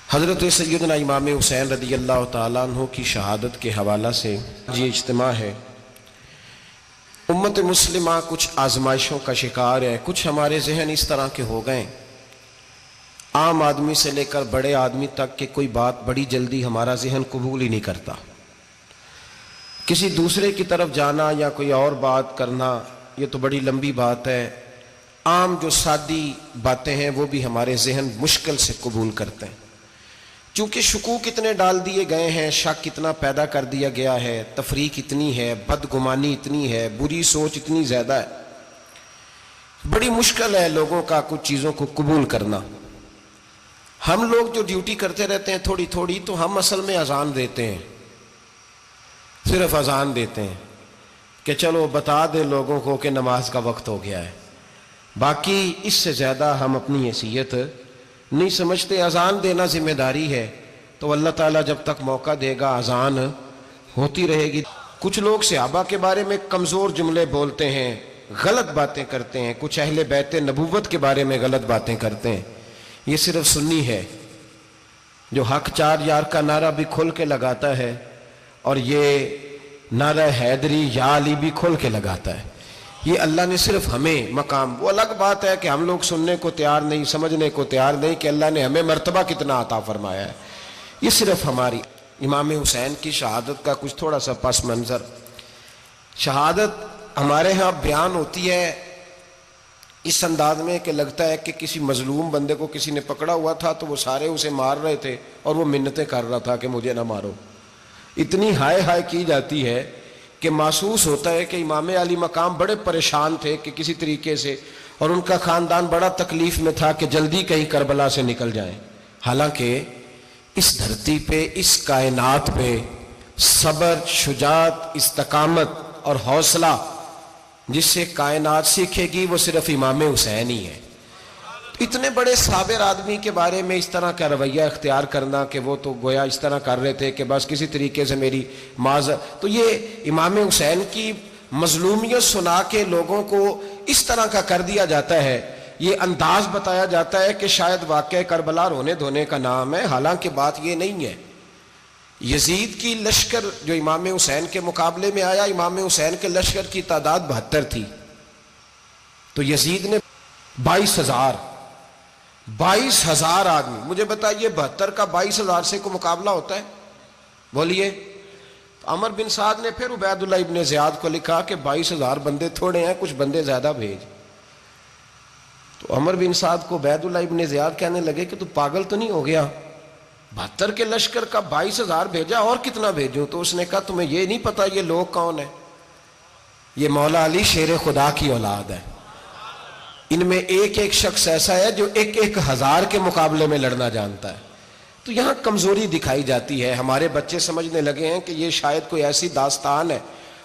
حضرت سیدنا امام حسین رضی اللہ تعالیٰ عنہ کی شہادت کے حوالہ سے یہ اجتماع ہے۔ امت مسلمہ کچھ آزمائشوں کا شکار ہے، کچھ ہمارے ذہن اس طرح کے ہو گئے، عام آدمی سے لے کر بڑے آدمی تک کہ کوئی بات بڑی جلدی ہمارا ذہن قبول ہی نہیں کرتا۔ کسی دوسرے کی طرف جانا یا کوئی اور بات کرنا یہ تو بڑی لمبی بات ہے، عام جو سادی باتیں ہیں وہ بھی ہمارے ذہن مشکل سے قبول کرتے ہیں، چونکہ شکوک اتنے ڈال دیے گئے ہیں، شک اتنا پیدا کر دیا گیا ہے، تفریق اتنی ہے، بدگمانی اتنی ہے، بری سوچ اتنی زیادہ ہے، بڑی مشکل ہے لوگوں کا کچھ چیزوں کو قبول کرنا۔ ہم لوگ جو ڈیوٹی کرتے رہتے ہیں تھوڑی تھوڑی، تو ہم اصل میں اذان دیتے ہیں، صرف اذان دیتے ہیں کہ چلو بتا دے لوگوں کو کہ نماز کا وقت ہو گیا ہے، باقی اس سے زیادہ ہم اپنی حیثیت نہیں سمجھتے۔ اذان دینا ذمہ داری ہے، تو اللہ تعالیٰ جب تک موقع دے گا اذان ہوتی رہے گی۔ کچھ لوگ صحابہ کے بارے میں کمزور جملے بولتے ہیں، غلط باتیں کرتے ہیں، کچھ اہل بیت نبوت کے بارے میں غلط باتیں کرتے ہیں، یہ صرف سنی ہے جو حق چار یار کا نعرہ بھی کھل کے لگاتا ہے اور یہ نعرہ حیدری یا علی بھی کھل کے لگاتا ہے۔ یہ اللہ نے صرف ہمیں مقام، وہ الگ بات ہے کہ ہم لوگ سننے کو تیار نہیں، سمجھنے کو تیار نہیں کہ اللہ نے ہمیں مرتبہ کتنا عطا فرمایا ہے، یہ صرف ہماری۔ امام حسین کی شہادت کا کچھ تھوڑا سا پس منظر۔ شہادت ہمارے ہاں بیان ہوتی ہے اس انداز میں کہ لگتا ہے کہ کسی مظلوم بندے کو کسی نے پکڑا ہوا تھا تو وہ سارے اسے مار رہے تھے اور وہ منتیں کر رہا تھا کہ مجھے نہ مارو، اتنی ہائے ہائے کی جاتی ہے کہ محسوس ہوتا ہے کہ امام علی مقام بڑے پریشان تھے کہ کسی طریقے سے، اور ان کا خاندان بڑا تکلیف میں تھا کہ جلدی کہیں کربلا سے نکل جائیں۔ حالانکہ اس دھرتی پہ، اس کائنات پہ صبر، شجاعت، استقامت اور حوصلہ جس سے کائنات سیکھے گی وہ صرف امام حسین ہی ہے۔ اتنے بڑے صابر آدمی کے بارے میں اس طرح کا رویہ اختیار کرنا کہ وہ تو گویا اس طرح کر رہے تھے کہ بس کسی طریقے سے میری تو یہ امام حسین کی مظلومیت سنا کے لوگوں کو اس طرح کا کر دیا جاتا ہے، یہ انداز بتایا جاتا ہے کہ شاید واقعہ کربلا رونے دھونے کا نام ہے، حالانکہ بات یہ نہیں ہے۔ یزید کی لشکر جو امام حسین کے مقابلے میں آیا، امام حسین کے لشکر کی تعداد 72 تھی، تو یزید نے 22,000 آدمی، مجھے بتائیے 72 کا 22,000 سے کو مقابلہ ہوتا ہے؟ بولیے۔ عمر بن سعد نے پھر عبید اللہ ابن زیاد کو لکھا کہ 22,000 بندے تھوڑے ہیں، کچھ بندے زیادہ بھیج۔ تو عمر بن سعد کو عبید اللہ ابن زیاد کہنے لگے کہ تو پاگل تو نہیں ہو گیا، 72 کے لشکر کا 22,000 بھیجا، اور کتنا بھیجوں؟ تو اس نے کہا تمہیں یہ نہیں پتا یہ لوگ کون ہیں؟ یہ مولا علی شیر خدا کی اولاد ہے، ان میں ایک ایک شخص ایسا ہے جو 1,000 کے مقابلے میں لڑنا جانتا ہے۔ تو یہاں کمزوری دکھائی جاتی ہے، ہمارے بچے سمجھنے لگے ہیں کہ یہ شاید کوئی ایسی داستان ہے،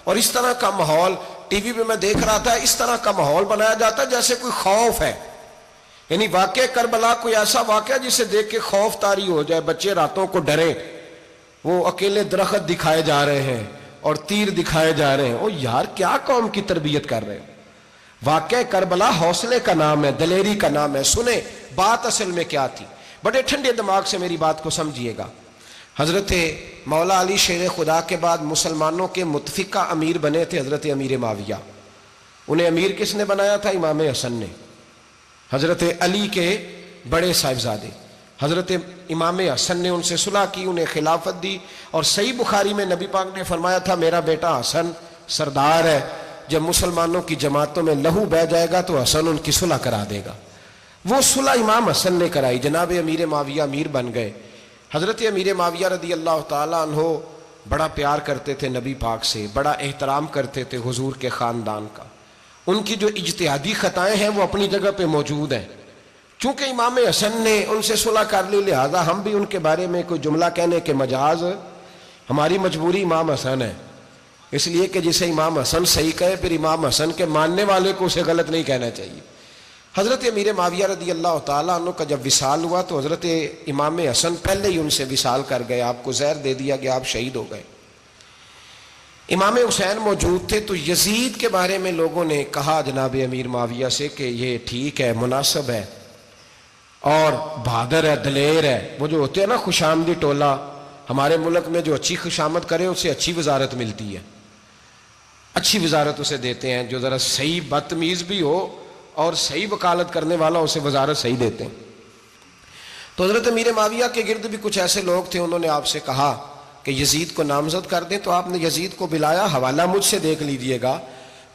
اور اس طرح کا ماحول ٹی وی پہ میں دیکھ رہا تھا، اس طرح کا ماحول بنایا جاتا ہے جیسے کوئی خوف ہے، یعنی واقع کربلا کوئی ایسا واقعہ جسے دیکھ کے خوف طاری ہو جائے، بچے راتوں کو ڈرے، وہ اکیلے درخت دکھائے جا رہے ہیں اور تیر دکھائے جا رہے ہیں۔ او یار کیا قوم کی تربیت کر رہے ہیں؟ واقعہ کربلا حوصلے کا نام ہے، دلیری کا نام ہے۔ سنیں بات اصل میں کیا تھی، بڑے ٹھنڈے دماغ سے میری بات کو سمجھیے گا۔ حضرت مولا علی شیر خدا کے بعد مسلمانوں کے متفقہ امیر بنے تھے حضرت امیر معاویہ۔ انہیں امیر کس نے بنایا تھا؟ امام حسن نے، حضرت علی کے بڑے صاحبزادے۔ حضرت امام حسن نے ان سے صلح کی، انہیں خلافت دی، اور صحیح بخاری میں نبی پاک نے فرمایا تھا میرا بیٹا حسن سردار ہے، جب مسلمانوں کی جماعتوں میں لہو بہہ جائے گا تو حسن ان کی صلح کرا دے گا۔ وہ صلح امام حسن نے کرائی، جناب امیر معاویہ امیر بن گئے۔ حضرت امیر معاویہ رضی اللہ تعالیٰ عنہ بڑا پیار کرتے تھے نبی پاک سے، بڑا احترام کرتے تھے حضور کے خاندان کا۔ ان کی جو اجتہادی خطائیں ہیں وہ اپنی جگہ پہ موجود ہیں، چونکہ امام حسن نے ان سے صلح کر لی، لہذا ہم بھی ان کے بارے میں کوئی جملہ کہنے کے مجاز، ہماری مجبوری امام حسن ہے، اس لیے کہ جسے امام حسن صحیح کہے پھر امام حسن کے ماننے والے کو اسے غلط نہیں کہنا چاہیے۔ حضرت امیر معاویہ رضی اللہ تعالیٰ عنہ کا جب وصال ہوا تو حضرت امام حسن پہلے ہی ان سے وصال کر گئے، آپ کو زہر دے دیا گیا، آپ شہید ہو گئے۔ امام حسین موجود تھے، تو یزید کے بارے میں لوگوں نے کہا جناب امیر معاویہ سے کہ یہ ٹھیک ہے، مناسب ہے، اور بہادر ہے، دلیر ہے. وہ جو ہوتے ہیں نا خوش آمدی ٹولہ، ہمارے ملک میں جو اچھی خوشامد کرے اسے اچھی وزارت ملتی ہے، اچھی وزارت اسے دیتے ہیں. جو ذرا صحیح بدتمیز بھی ہو اور صحیح وکالت کرنے والا اسے وزارت صحیح دیتے ہیں. تو حضرت امیر معاویہ کے گرد بھی کچھ ایسے لوگ تھے، انہوں نے آپ سے کہا کہ یزید کو نامزد کر دیں. تو آپ نے یزید کو بلایا، حوالہ مجھ سے دیکھ لیجئے گا.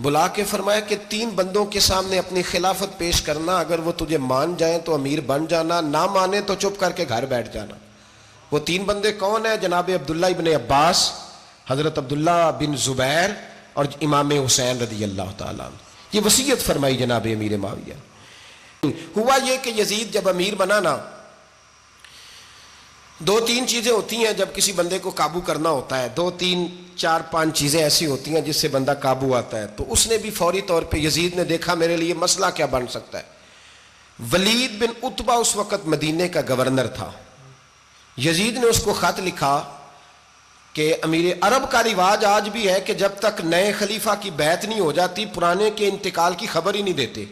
بلا کے فرمایا کہ 3 بندوں کے سامنے اپنی خلافت پیش کرنا، اگر وہ تجھے مان جائیں تو امیر بن جانا، نہ مانے تو چپ کر کے گھر بیٹھ جانا. وہ 3 بندے کون ہیں؟ جناب عبداللہ ابن عباس، حضرت عبداللہ بن زبیر اور امام حسین رضی اللہ تعالیٰ عنہ. یہ وصیت فرمائی جناب امیر معاویہ. ہوا یہ کہ یزید جب امیر بنا نا، 2-3 چیزیں ہوتی ہیں جب کسی بندے کو قابو کرنا ہوتا ہے، 2-3 4-5 چیزیں ایسی ہوتی ہیں جس سے بندہ قابو آتا ہے. تو اس نے بھی فوری طور پہ، یزید نے دیکھا میرے لیے مسئلہ کیا بن سکتا ہے. ولید بن عتبہ اس وقت مدینے کا گورنر تھا. یزید نے اس کو خط لکھا کہ امیر عرب کا رواج آج بھی ہے کہ جب تک نئے خلیفہ کی بیعت نہیں ہو جاتی پرانے کے انتقال کی خبر ہی نہیں دیتے،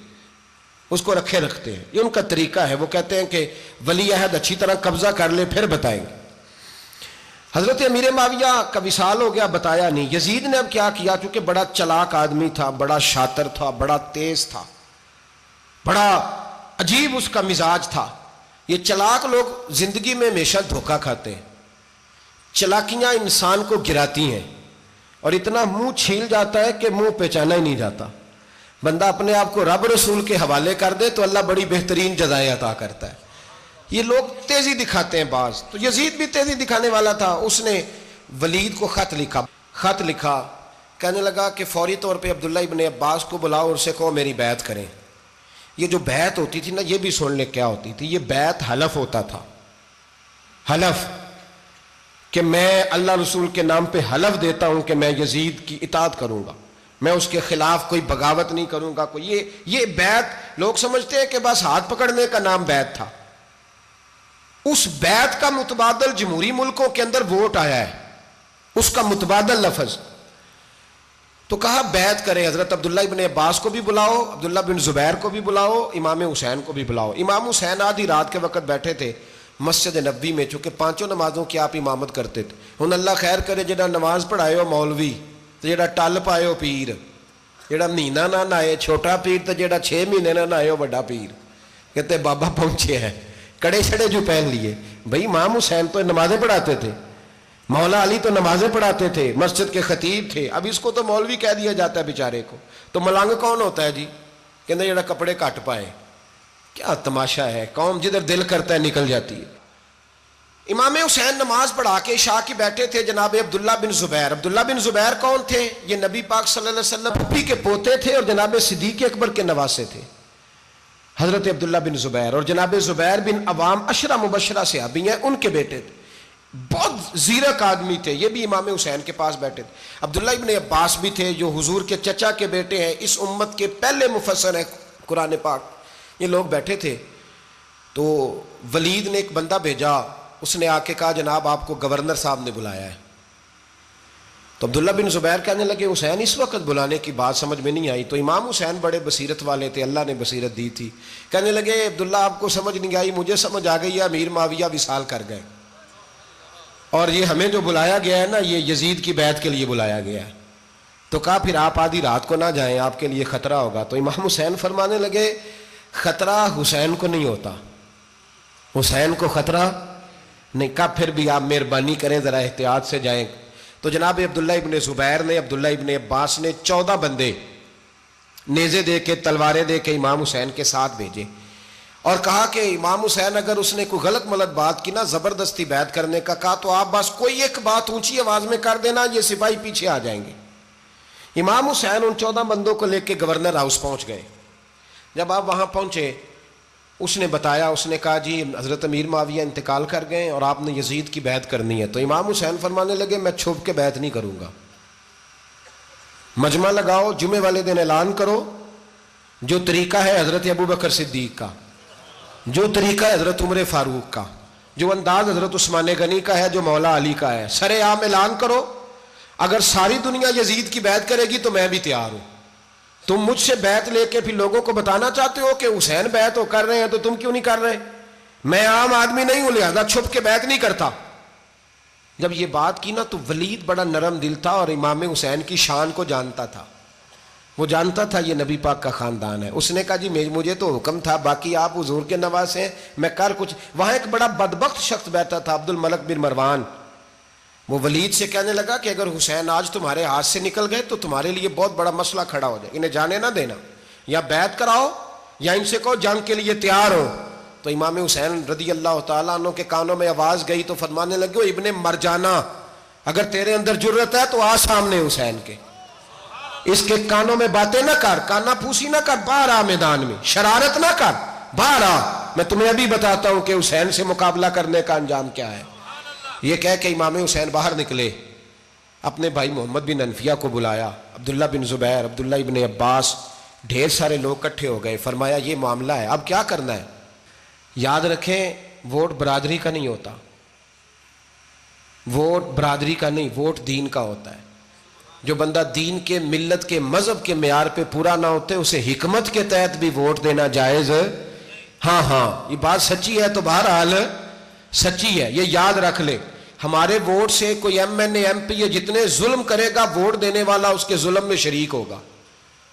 اس کو رکھے رکھتے ہیں. یہ ان کا طریقہ ہے. وہ کہتے ہیں کہ ولی عہد اچھی طرح قبضہ کر لے پھر بتائیں گے. حضرت امیر معاویہ کا وصال ہو گیا، بتایا نہیں. یزید نے اب کیا کیا، چونکہ بڑا چلاک آدمی تھا، بڑا شاطر تھا، بڑا تیز تھا، بڑا عجیب اس کا مزاج تھا. یہ چلاک لوگ زندگی میں ہمیشہ دھوکہ کھاتے ہیں. چلاکیاں انسان کو گراتی ہیں اور اتنا منہ چھیل جاتا ہے کہ منہ پہچانا ہی نہیں جاتا. بندہ اپنے آپ کو رب رسول کے حوالے کر دے تو اللہ بڑی بہترین جزائیں عطا کرتا ہے. یہ لوگ تیزی دکھاتے ہیں بعض. تو یزید بھی تیزی دکھانے والا تھا. اس نے ولید کو خط لکھا کہنے لگا کہ فوری طور پہ عبداللہ ابن عباس کو بلاؤ اور اسے کہو میری بیعت کریں. یہ جو بیعت ہوتی تھی نا، یہ بھی سن لے کیا ہوتی تھی. یہ بیعت حلف ہوتا تھا. حلف کہ میں اللہ رسول کے نام پہ حلف دیتا ہوں کہ میں یزید کی اطاعت کروں گا، میں اس کے خلاف کوئی بغاوت نہیں کروں گا. یہ بیعت لوگ سمجھتے ہیں کہ بس ہاتھ پکڑنے کا نام بیعت تھا. اس بیعت کا متبادل جمہوری ملکوں کے اندر ووٹ آیا ہے، اس کا متبادل لفظ. تو کہا بیعت کرے. حضرت عبداللہ ابن عباس کو بھی بلاؤ، عبداللہ بن زبیر کو بھی بلاؤ، امام حسین کو بھی بلاؤ. امام حسین آدھی رات کے وقت بیٹھے تھے مسجد نبوی میں، چونکہ 5 نمازوں کی آپ امامت کرتے تھے. ہن اللہ خیر کرے جڑا نماز پڑھائے ہو مولوی تو جڑا ٹل پائے ہو پیر، جڑا مہینہ نہ نہائے چھوٹا پیر تو جڑا 6 مہینے نہ نہائے ہو بڑا پیر. کہتے بابا پہنچے ہیں، کڑے چھڑے جو پہن لیے. بھائی امام حسین تو نمازیں پڑھاتے تھے، مولا علی تو نمازیں پڑھاتے تھے، مسجد کے خطیب تھے. اب اس کو تو مولوی کہہ دیا جاتا ہے بیچارے کو. تو ملنگ کون ہوتا ہے جی؟ کہتے جڑا کپڑے کٹ پائے. کیا تماشا ہے، قوم جدھر دل کرتا ہے نکل جاتی ہے. امام حسین نماز پڑھا کے عشاء کی بیٹھے تھے جناب عبداللہ بن زبیر. عبداللہ بن زبیر کون تھے؟ یہ نبی پاک صلی اللہ علیہ وسلم پھپھی کے پوتے تھے اور جناب صدیق اکبر کے نواسے تھے. حضرت عبداللہ بن زبیر اور جناب زبیر بن عوام عشرہ مبشرہ صحابی ہیں، ان کے بیٹے تھے. بہت زیرک آدمی تھے. یہ بھی امام حسین کے پاس بیٹھے تھے. عبداللہ ابن عباس بھی تھے جو حضور کے چچا کے بیٹے ہیں، اس امت کے پہلے مفسر ہیں قرآن پاک. یہ لوگ بیٹھے تھے. تو ولید نے ایک بندہ بھیجا، اس نے آ کے کہا جناب آپ کو گورنر صاحب نے بلایا ہے. تو عبداللہ بن زبیر کہنے لگے حسین اس وقت بلانے کی بات سمجھ میں نہیں آئی. تو امام حسین بڑے بصیرت والے تھے، اللہ نے بصیرت دی تھی. کہنے لگے عبداللہ آپ کو سمجھ نہیں آئی، مجھے سمجھ آ گئی ہے، امیر معاویہ وصال کر گئے اور یہ ہمیں جو بلایا گیا ہے نا، یہ یزید کی بیعت کے لیے بلایا گیا ہے. تو کہا پھر آپ آدھی رات کو نہ جائیں، آپ کے لیے خطرہ ہوگا. تو امام حسین فرمانے لگے خطرہ حسین کو نہیں ہوتا، حسین کو خطرہ نہیں. کہا پھر بھی آپ مہربانی کریں ذرا احتیاط سے جائیں. تو جناب عبداللہ ابن زبیر نے، عبداللہ ابن عباس نے 14 بندے نیزے دے کے، تلواریں دے کے امام حسین کے ساتھ بھیجے اور کہا کہ امام حسین اگر اس نے کوئی غلط ملت بات کی نا، زبردستی بیعت کرنے کا کہا، تو آپ بس کوئی ایک بات اونچی آواز میں کر دینا، یہ سپاہی پیچھے آ جائیں گے. امام حسین ان 14 بندوں کو لے کے گورنر ہاؤس پہنچ گئے. جب آپ وہاں پہنچے اس نے بتایا، اس نے کہا جی حضرت امیر معاویہ انتقال کر گئے اور آپ نے یزید کی بیعت کرنی ہے. تو امام حسین فرمانے لگے میں چھپ کے بیعت نہیں کروں گا. مجمع لگاؤ، جمعے والے دن اعلان کرو. جو طریقہ ہے حضرت ابوبکر صدیق کا، جو طریقہ ہے حضرت عمر فاروق کا، جو انداز حضرت عثمان غنی کا ہے، جو مولا علی کا ہے، سر عام اعلان کرو. اگر ساری دنیا یزید کی بیعت کرے گی تو میں بھی تیار ہوں. تم مجھ سے بیعت لے کے پھر لوگوں کو بتانا چاہتے ہو کہ حسین بیعت کر رہے ہیں تو تم کیوں نہیں کر رہے؟ میں عام آدمی نہیں ہوں لہذا چھپ کے بیعت نہیں کرتا. جب یہ بات کی نا تو ولید بڑا نرم دل تھا اور امام حسین کی شان کو جانتا تھا. وہ جانتا تھا یہ نبی پاک کا خاندان ہے. اس نے کہا جی مجھے تو حکم تھا، باقی آپ حضور کے نواز ہیں، میں کر کچھ. وہاں ایک بڑا بدبخت شخص بیٹھا تھا، عبد الملک بن مروان. وہ ولید سے کہنے لگا کہ اگر حسین آج تمہارے ہاتھ سے نکل گئے تو تمہارے لیے بہت بڑا مسئلہ کھڑا ہو جائے، انہیں جانے نہ دینا، یا بیعت کراؤ یا ان سے کہو جنگ کے لیے تیار ہو. تو امام حسین رضی اللہ تعالیٰ عنہ کے کانوں میں آواز گئی تو فرمانے لگے ابن مرجانہ، اگر تیرے اندر جرت ہے تو آ سامنے حسین کے، اس کے کانوں میں باتیں نہ کر، کانا پھوسی نہ کر، باہر آ میدان میں، شرارت نہ کر، باہر آ، میں تمہیں ابھی بتاتا ہوں کہ حسین سے مقابلہ کرنے کا انجام کیا ہے. یہ کہہ کہ امام حسین باہر نکلے، اپنے بھائی محمد بن انفیہ کو بلایا، عبداللہ بن زبیر، عبداللہ ابن عباس، ڈھیر سارے لوگ اکٹھے ہو گئے. فرمایا یہ معاملہ ہے، اب کیا کرنا ہے. یاد رکھیں ووٹ برادری کا نہیں ہوتا، ووٹ برادری کا نہیں، ووٹ دین کا ہوتا ہے. جو بندہ دین کے، ملت کے، مذہب کے معیار پہ پورا نہ ہوتے اسے حکمت کے تحت بھی ووٹ دینا جائز. ہاں یہ بات سچی ہے تو بہرحال سچی ہے، یہ یاد رکھ لے. ہمارے ووٹ سے کوئی ایم این اے، ایم پی اے جتنے ظلم کرے گا، ووٹ دینے والا اس کے ظلم میں شریک ہوگا،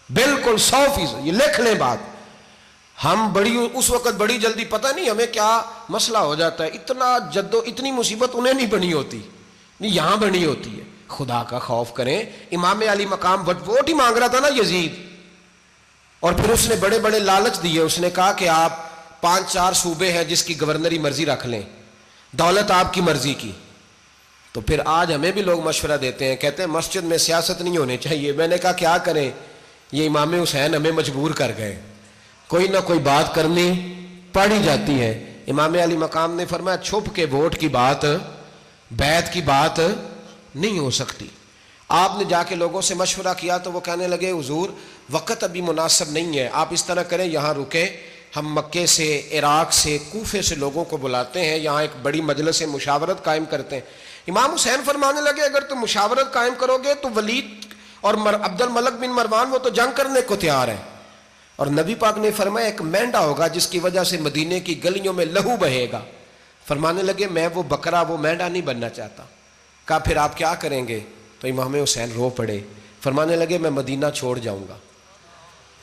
بالکل 100%. یہ لکھ لیں بات. ہم اس وقت بڑی جلدی، پتہ نہیں ہمیں کیا مسئلہ ہو جاتا ہے، اتنا اتنی مصیبت انہیں نہیں بنی ہوتی، نہیں یہاں بنی ہوتی ہے. خدا کا خوف کریں. امام علی مقام ووٹ ہی مانگ رہا تھا نا یزید، اور پھر اس نے بڑے بڑے لالچ دیے. اس نے کہا کہ آپ 5-4 صوبے ہیں جس کی گورنری مرضی رکھ لیں، دولت آپ کی مرضی کی. تو پھر آج ہمیں بھی لوگ مشورہ دیتے ہیں، کہتے ہیں مسجد میں سیاست نہیں ہونی چاہیے. میں نے کہا کیا کریں، یہ امام حسین ہمیں مجبور کر گئے، کوئی نہ کوئی بات کرنی پڑ ہی جاتی ہے. امام علی مقام نے فرمایا چھپ کے ووٹ کی بات، بیعت کی بات نہیں ہو سکتی. آپ نے جا کے لوگوں سے مشورہ کیا تو وہ کہنے لگے حضور وقت ابھی مناسب نہیں ہے، آپ اس طرح کریں یہاں رکیں، ہم مکے سے، عراق سے، کوفے سے لوگوں کو بلاتے ہیں، یہاں ایک بڑی مجلس مشاورت قائم کرتے ہیں. امام حسین فرمانے لگے اگر تم مشاورت قائم کرو گے تو ولید اور عبد الملک بن مروان وہ تو جنگ کرنے کو تیار ہے، اور نبی پاک نے فرمایا ایک مینڈا ہوگا جس کی وجہ سے مدینے کی گلیوں میں لہو بہے گا. فرمانے لگے میں وہ بکرا، وہ مینڈا نہیں بننا چاہتا. کہا پھر آپ کیا کریں گے؟ تو امام حسین رو پڑے، فرمانے لگے میں مدینہ چھوڑ جاؤں گا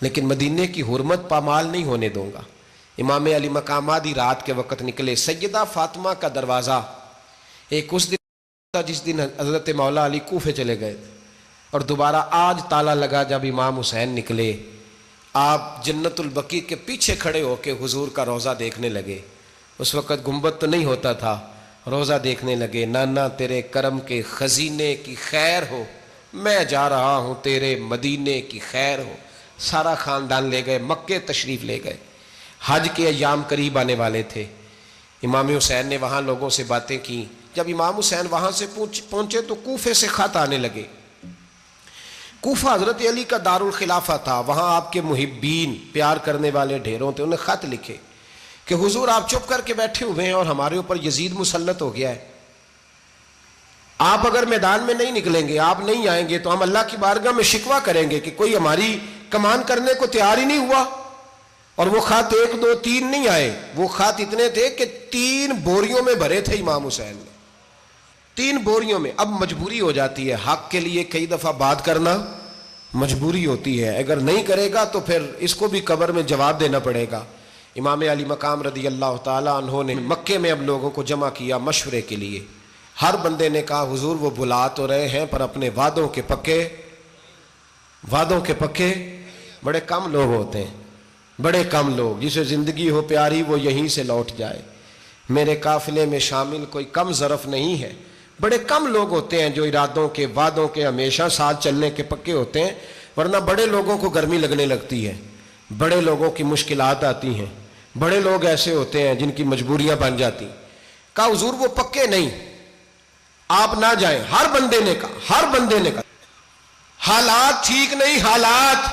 لیکن مدینے کی حرمت پامال نہیں ہونے دوں گا. امام علی مقام آدھی رات کے وقت نکلے. سیدہ فاطمہ کا دروازہ ایک اس دن تھا جس دن حضرت مولا علی کوفے چلے گئے تھے، اور دوبارہ آج تالا لگا جب امام حسین نکلے. آپ جنت البقیع کے پیچھے کھڑے ہو کے حضور کا روضہ دیکھنے لگے. اس وقت گنبد تو نہیں ہوتا تھا، روضہ دیکھنے لگے. نانا تیرے کرم کے خزینے کی خیر ہو، میں جا رہا ہوں تیرے مدینے کی خیر ہو. سارا خاندان لے گئے، مکے تشریف لے گئے. حج کے ایام قریب آنے والے تھے. امام حسین نے وہاں لوگوں سے باتیں کی. جب امام حسین وہاں سے پہنچے تو کوفے سے خط آنے لگے. کوفہ حضرت علی کا دارالخلافہ تھا، وہاں آپ کے محبین، پیار کرنے والے ڈھیروں تھے. انہیں خط لکھے کہ حضور آپ چپ کر کے بیٹھے ہوئے ہیں اور ہمارے اوپر یزید مسلط ہو گیا ہے. آپ اگر میدان میں نہیں نکلیں گے، آپ نہیں آئیں گے تو ہم اللہ کی بارگاہ میں شکوہ کریں گے کہ کوئی ہماری کمان کرنے کو تیار ہی نہیں ہوا. اور وہ خط 1 2 3 نہیں آئے، وہ خط اتنے تھے کہ 3 بوریوں میں بھرے تھے امام حسین نے، 3 بوریوں میں. اب مجبوری ہو جاتی ہے، حق کے لیے کئی دفعہ بات کرنا مجبوری ہوتی ہے، اگر نہیں کرے گا تو پھر اس کو بھی قبر میں جواب دینا پڑے گا. امام علی مقام رضی اللہ تعالیٰ عنہ نے مکے میں اب لوگوں کو جمع کیا مشورے کے لیے. ہر بندے نے کہا حضور وہ بلا تو رہے ہیں پر اپنے وعدوں کے پکے. بڑے کم لوگ ہوتے ہیں، بڑے کم لوگ، جسے زندگی ہو پیاری وہ یہیں سے لوٹ جائے. میرے قافلے میں شامل کوئی کم ظرف نہیں ہے. بڑے کم لوگ ہوتے ہیں جو ارادوں کے، وعدوں کے ہمیشہ ساتھ چلنے کے پکے ہوتے ہیں، ورنہ بڑے لوگوں کو گرمی لگنے لگتی ہے، بڑے لوگوں کی مشکلات آتی ہیں، بڑے لوگ ایسے ہوتے ہیں جن کی مجبوریاں بن جاتی. کہا حضور وہ پکے نہیں، آپ نہ جائیں. ہر بندے نے کہا حالات ٹھیک نہیں، حالات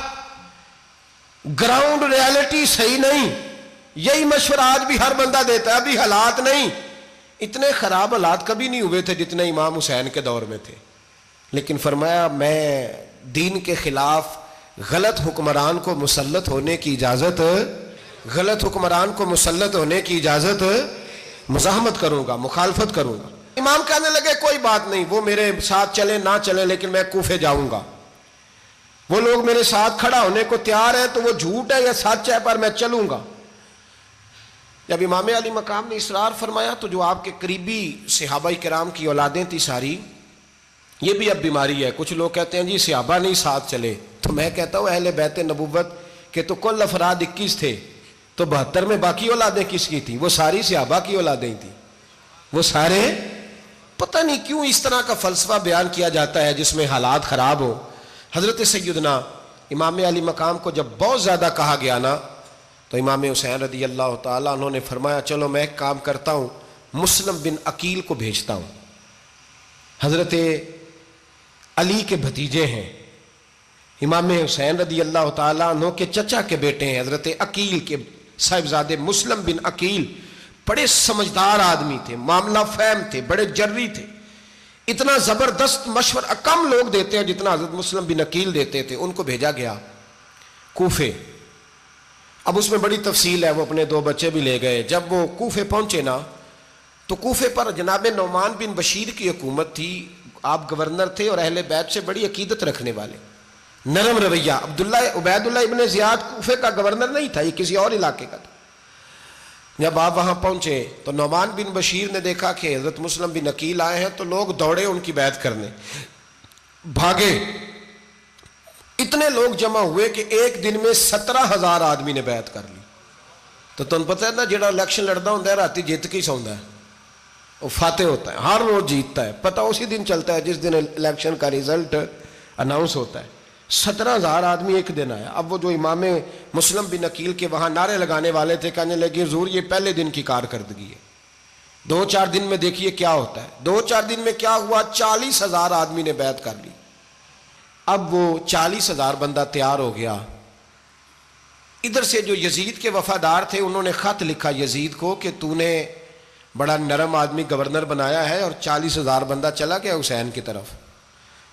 گراؤنڈ ریالٹی صحیح نہیں. یہی مشورہ آج بھی ہر بندہ دیتا ہے، ابھی حالات نہیں. اتنے خراب حالات کبھی نہیں ہوئے تھے جتنے امام حسین کے دور میں تھے. لیکن فرمایا میں دین کے خلاف غلط حکمران کو مسلط ہونے کی اجازت غلط حکمران کو مسلط ہونے کی اجازت مزاحمت کروں گا، مخالفت کروں گا۔ امام کہنے لگے کوئی بات نہیں، وہ میرے ساتھ چلے نہ چلے لیکن میں کوفے جاؤں گا، وہ لوگ میرے ساتھ کھڑا ہونے کو تیار ہے تو وہ جھوٹ ہے یا سچ ہے پر میں چلوں گا۔ جب امام علی مقام نے اصرار فرمایا تو جو آپ کے قریبی صحابہ کرام کی اولادیں تھی ساری، یہ بھی اب بیماری ہے، کچھ لوگ کہتے ہیں جی صحابہ نہیں ساتھ چلے، تو میں کہتا ہوں اہل بیت نبوت کے تو کل افراد 21 تھے، تو 72 میں باقی اولادیں کس کی تھیں؟ وہ ساری صحابہ کی اولادیں تھیں، وہ سارے، پتہ نہیں کیوں اس طرح کا فلسفہ بیان کیا جاتا ہے جس میں حالات خراب ہو۔ حضرت سیدنا امام علی مقام کو جب بہت زیادہ کہا گیا نا تو امام حسین رضی اللہ تعالیٰ انہوں نے فرمایا چلو میں ایک کام کرتا ہوں، مسلم بن عقیل کو بھیجتا ہوں، حضرت علی کے بھتیجے ہیں، امام حسین رضی اللہ تعالیٰ عنہ کے چچا کے بیٹے ہیں، حضرت عقیل کے صاحبزادے مسلم بن عقیل بڑے سمجھدار آدمی تھے، معاملہ فہم تھے، بڑے جری تھے، اتنا زبردست مشورہ کم لوگ دیتے ہیں جتنا حضرت مسلم بن عقیل دیتے تھے۔ ان کو بھیجا گیا کوفے۔ اب اس میں بڑی تفصیل ہے، وہ اپنے 2 بچے بھی لے گئے۔ جب وہ کوفے پہنچے نا تو کوفے پر جناب نعمان بن بشیر کی حکومت تھی، آپ گورنر تھے اور اہل بیت سے بڑی عقیدت رکھنے والے، نرم رویہ۔ عبید اللہ ابن زیاد کوفے کا گورنر نہیں تھا، یہ کسی اور علاقے کا تھا۔ جب آپ وہاں پہنچے تو نعمان بن بشیر نے دیکھا کہ حضرت مسلم بن عقیل آئے ہیں تو لوگ دوڑے ان کی بیعت کرنے، بھاگے، اتنے لوگ جمع ہوئے کہ ایک دن میں 17,000 آدمی نے بیعت کر لی۔ تو تم پتہ ہے نا جڑا الیکشن لڑتا ہوں راتی جیت کے سوندا ہے، وہ فاتح ہوتا ہے، ہر روز جیتتا ہے، پتہ اسی دن چلتا ہے جس دن الیکشن کا ریزلٹ اناؤنس ہوتا ہے۔ 17,000 آدمی ایک دن آیا۔ اب وہ جو امام مسلم بن عقیل کے وہاں نعرے لگانے والے تھے کہنے لگے حضور یہ پہلے دن کی کارکردگی ہے، 2-4 دن میں دیکھیے کیا ہوتا ہے۔ 2-4 دن میں کیا ہوا، 40,000 آدمی نے بیعت کر لی۔ اب وہ 40,000 بندہ تیار ہو گیا۔ ادھر سے جو یزید کے وفادار تھے انہوں نے خط لکھا یزید کو کہ تو نے بڑا نرم آدمی گورنر بنایا ہے اور 40,000 بندہ چلا گیا حسین کی طرف،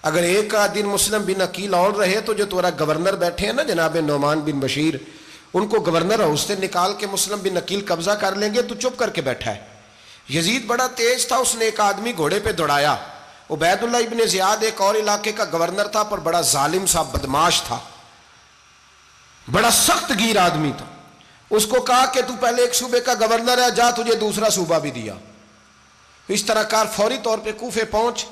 اگر ایک دن مسلم بن عقیل اور رہے تو جو تمہارا گورنر بیٹھے ہیں نا جناب نعمان بن بشیر، ان کو گورنر ہاؤس سے نکال کے مسلم بن عقیل قبضہ کر لیں گے، تو چپ کر کے بیٹھا ہے۔ یزید بڑا تیز تھا، اس نے ایک آدمی گھوڑے پہ دوڑایا۔ عبید اللہ ابن زیاد ایک اور علاقے کا گورنر تھا پر بڑا ظالم سا بدماش تھا، بڑا سخت گیر آدمی تھا۔ اس کو کہا کہ تو پہلے ایک صوبے کا گورنر ہے، جا تجھے دوسرا صوبہ بھی دیا۔ اس طرح کار فوری طور پہ کوفے پہنچ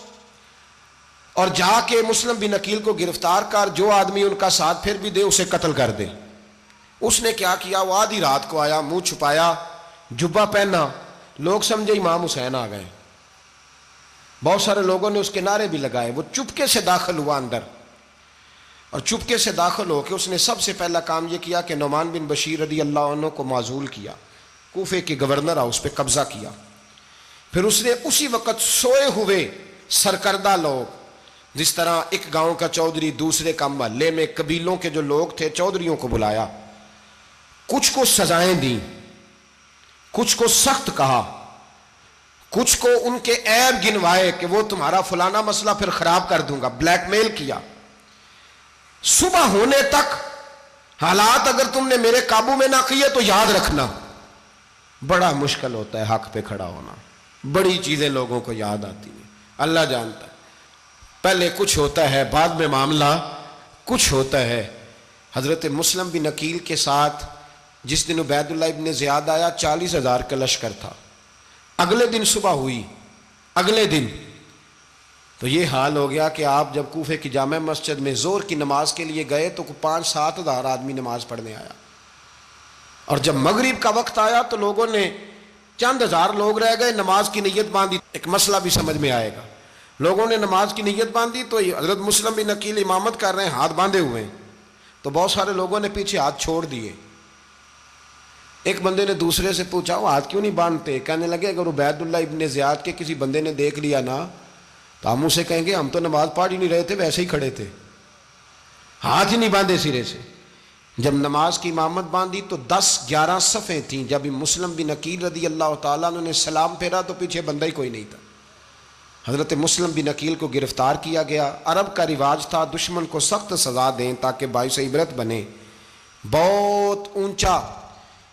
اور جا کے مسلم بن عقیل کو گرفتار کر، جو آدمی ان کا ساتھ پھر بھی دے اسے قتل کر دے۔ اس نے کیا کیا، وہ آدھی رات کو آیا، منہ چھپایا، جبہ پہنا، لوگ سمجھے امام حسین آ گئے۔ بہت سارے لوگوں نے اس کے نعرے بھی لگائے۔ وہ چپکے سے داخل ہوا اندر، اور چپکے سے داخل ہو کے اس نے سب سے پہلا کام یہ کیا کہ نعمان بن بشیر رضی اللہ عنہ کو معزول کیا، کوفے کے گورنر ہاؤس پہ قبضہ کیا۔ پھر اس نے اسی وقت سوئے ہوئے سرکردہ لوگ، جس طرح ایک گاؤں کا چودھری دوسرے کا محلے میں قبیلوں کے جو لوگ تھے چودھریوں کو بلایا، کچھ کو سزائیں دیں، کچھ کو سخت کہا، کچھ کو ان کے عیب گنوائے کہ وہ تمہارا فلانا مسئلہ پھر خراب کر دوں گا، بلیک میل کیا۔ صبح ہونے تک حالات اگر تم نے میرے قابو میں نہ کیے تو یاد رکھنا بڑا مشکل ہوتا ہے حق پہ کھڑا ہونا، بڑی چیزیں لوگوں کو یاد آتی ہیں، اللہ جانتا ہے۔ پہلے کچھ ہوتا ہے، بعد میں معاملہ کچھ ہوتا ہے۔ حضرت مسلم بن عقیل کے ساتھ جس دن عبید اللہ ابن زیاد آیا 40,000 کا لشکر تھا۔ اگلے دن صبح ہوئی، اگلے دن تو یہ حال ہو گیا کہ آپ جب کوفے کی جامع مسجد میں زور کی نماز کے لیے گئے تو 5-7 ہزار آدمی نماز پڑھنے آیا، اور جب مغرب کا وقت آیا تو لوگوں نے چند ہزار لوگ رہ گئے، نماز کی نیت باندھی۔ ایک مسئلہ بھی سمجھ میں آئے گا، لوگوں نے نماز کی نیت باندھی تو حضرت مسلم بن عقیل امامت کر رہے ہیں، ہاتھ باندھے ہوئے ہیں، تو بہت سارے لوگوں نے پیچھے ہاتھ چھوڑ دیے۔ ایک بندے نے دوسرے سے پوچھا وہ ہاتھ کیوں نہیں باندھتے؟ کہنے لگے اگر عبید اللہ ابن زیاد کے کسی بندے نے دیکھ لیا نا تو ہم اسے کہیں گے ہم تو نماز پڑھ ہی نہیں رہے تھے، ویسے ہی کھڑے تھے، ہاتھ ہی نہیں باندھے سرے سے۔ جب نماز کی امامت باندھی تو 10-11 صفیں تھیں۔ جب مسلم بن عقیل رضی اللہ تعالیٰ عنہ نے سلام پھیرا تو پیچھے بندہ ہی کوئی نہیں تھا۔ حضرت مسلم بن عقیل کو گرفتار کیا گیا۔ عرب کا رواج تھا دشمن کو سخت سزا دیں تاکہ باعث عبرت بنے۔ بہت اونچا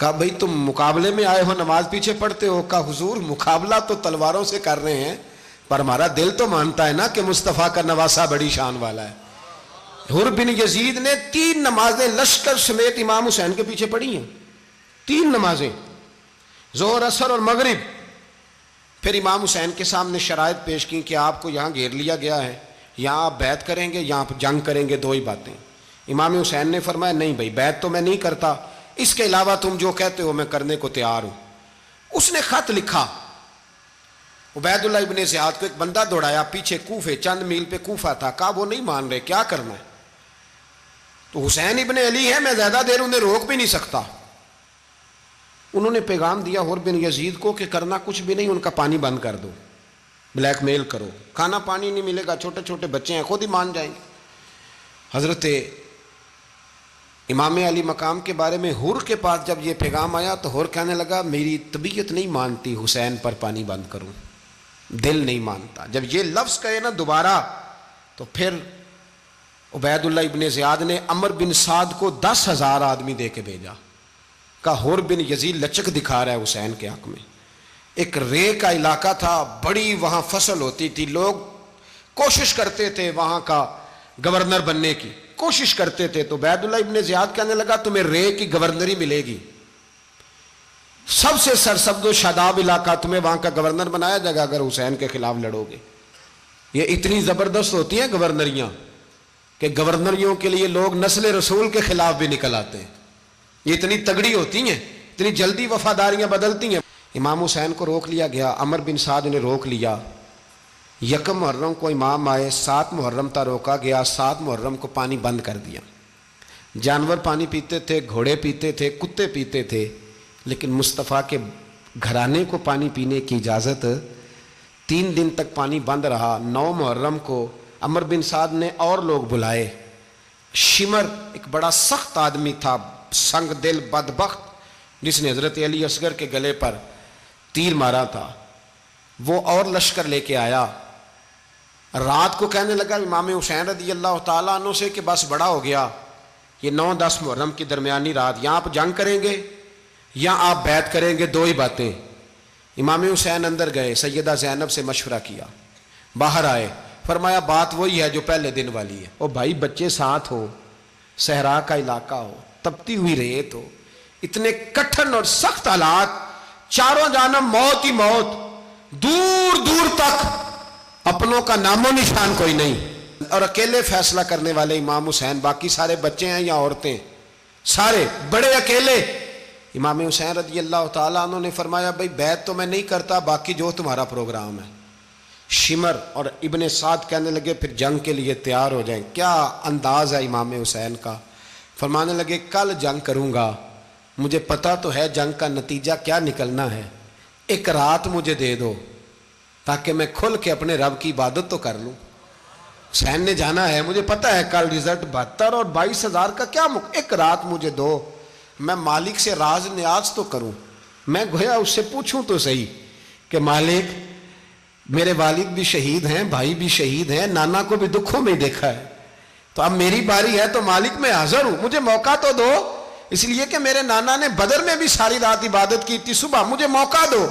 کہا بھئی تم مقابلے میں آئے ہو نماز پیچھے پڑھتے ہو؟ کہا حضور مقابلہ تو تلواروں سے کر رہے ہیں پر ہمارا دل تو مانتا ہے نا کہ مصطفیٰ کا نواسہ بڑی شان والا ہے۔ حر بن یزید نے 3 نمازیں لشکر سمیت امام حسین کے پیچھے پڑھی ہیں، 3 نمازیں، ظہر عصر اور مغرب۔ پھر امام حسین کے سامنے شرائط پیش کی کہ آپ کو یہاں گھیر لیا گیا ہے، یہاں آپ بیعت کریں گے، یہاں جنگ کریں گے، 2 ہی باتیں۔ امام حسین نے فرمایا نہیں بھائی بیعت تو میں نہیں کرتا، اس کے علاوہ تم جو کہتے ہو میں کرنے کو تیار ہوں۔ اس نے خط لکھا، عبید اللہ ابن زیاد کو ایک بندہ دوڑایا پیچھے کوفے، چند میل پہ کوفہ تھا، کہا وہ نہیں مان رہے، کیا کرنا ہے؟ تو حسین ابن علی ہے، میں زیادہ دیر انہیں روک بھی نہیں سکتا۔ انہوں نے پیغام دیا حر بن یزید کو کہ کرنا کچھ بھی نہیں، ان کا پانی بند کر دو، بلیک میل کرو، کھانا پانی نہیں ملے گا، چھوٹے چھوٹے بچے ہیں، خود ہی مان جائیں گے۔ حضرت امام علی مقام کے بارے میں حر کے پاس جب یہ پیغام آیا تو حر کہنے لگا میری طبیعت نہیں مانتی حسین پر پانی بند کروں، دل نہیں مانتا۔ جب یہ لفظ کہے نا دوبارہ تو پھر عبید اللہ ابن زیاد نے عمر بن سعد کو 10,000 آدمی دے کے بھیجا، کہا حر بن یزید لچک دکھا رہا ہے حسین کے حق میں۔ ایک رے کا علاقہ تھا، بڑی وہاں فصل ہوتی تھی، لوگ کوشش کرتے تھے وہاں کا گورنر بننے کی، کوشش کرتے تھے۔ تو عبید اللہ ابن زیاد کہنے لگا تمہیں رے کی گورنری ملے گی، سب سے سرسبز و شاداب علاقہ، تمہیں وہاں کا گورنر بنایا جائے گا اگر حسین کے خلاف لڑو گے۔ یہ اتنی زبردست ہوتی ہیں گورنریاں کہ گورنریوں کے لیے لوگ نسل رسول کے خلاف بھی نکل آتے ہیں، یہ اتنی تگڑی ہوتی ہیں، اتنی جلدی وفاداریاں بدلتی ہیں۔ امام حسین کو روک لیا گیا، عمر بن سعد نے روک لیا۔ 1 محرم کو امام آئے، 7 محرم تا روکا گیا، 7 محرم کو پانی بند کر دیا۔ جانور پانی پیتے تھے، گھوڑے پیتے تھے، کتے پیتے تھے، لیکن مصطفیٰ کے گھرانے کو پانی پینے کی اجازت، 3 دن تک پانی بند رہا۔ 9 محرم کو عمر بن سعد نے اور لوگ بلائے۔ شمر ایک بڑا سخت آدمی تھا، سنگ دل بدبخت، جس نے حضرت علی اصغر کے گلے پر تیر مارا تھا، وہ اور لشکر لے کے آیا۔ رات کو کہنے لگا امام حسین رضی اللہ تعالیٰ عنہ سے کہ بس بڑا ہو گیا، یہ 9-10 محرم کی درمیانی رات، یہاں آپ جنگ کریں گے یا آپ بیعت کریں گے، 2 ہی باتیں۔ امام حسین اندر گئے، سیدہ زینب سے مشورہ کیا، باہر آئے، فرمایا بات وہی ہے جو پہلے دن والی ہے۔ او بھائی بچے ساتھ ہو، صحرا کا علاقہ ہو، تپتی ہوئی ریت ہو، اتنے کٹھن اور سخت حالات، چاروں جانب موت ہی موت، دور دور تک اپنوں کا نام و نشان کوئی نہیں، اور اکیلے فیصلہ کرنے والے امام حسین، باقی سارے بچے ہیں یا عورتیں، سارے بڑے اکیلے۔ امام حسین رضی اللہ تعالیٰ عنہ نے فرمایا بھائی بیعت تو میں نہیں کرتا، باقی جو تمہارا پروگرام ہے۔ شمر اور ابن سعد کہنے لگے پھر جنگ کے لیے تیار ہو جائیں۔ کیا انداز ہے امام حسین کا، فرمانے لگے کل جنگ کروں گا، مجھے پتا تو ہے جنگ کا نتیجہ کیا نکلنا ہے، 1 رات مجھے دے دو تاکہ میں کھل کے اپنے رب کی عبادت تو کر لوں۔ حسین نے جانا ہے، مجھے پتا ہے کل رزلٹ 72 اور 22,000 کا کیا 1 رات مجھے دو، میں مالک سے راز نیاز تو کروں، میں گویا اس سے پوچھوں تو صحیح کہ مالک میرے والد بھی شہید ہیں، بھائی بھی شہید ہیں، نانا کو بھی دکھوں میں دیکھا ہے، تو اب میری باری ہے تو مالک میں حاضر ہوں، مجھے موقع تو دو، اس لیے کہ میرے نانا نے بدر میں بھی ساری رات عبادت کی تھی، صبح مجھے موقع دو۔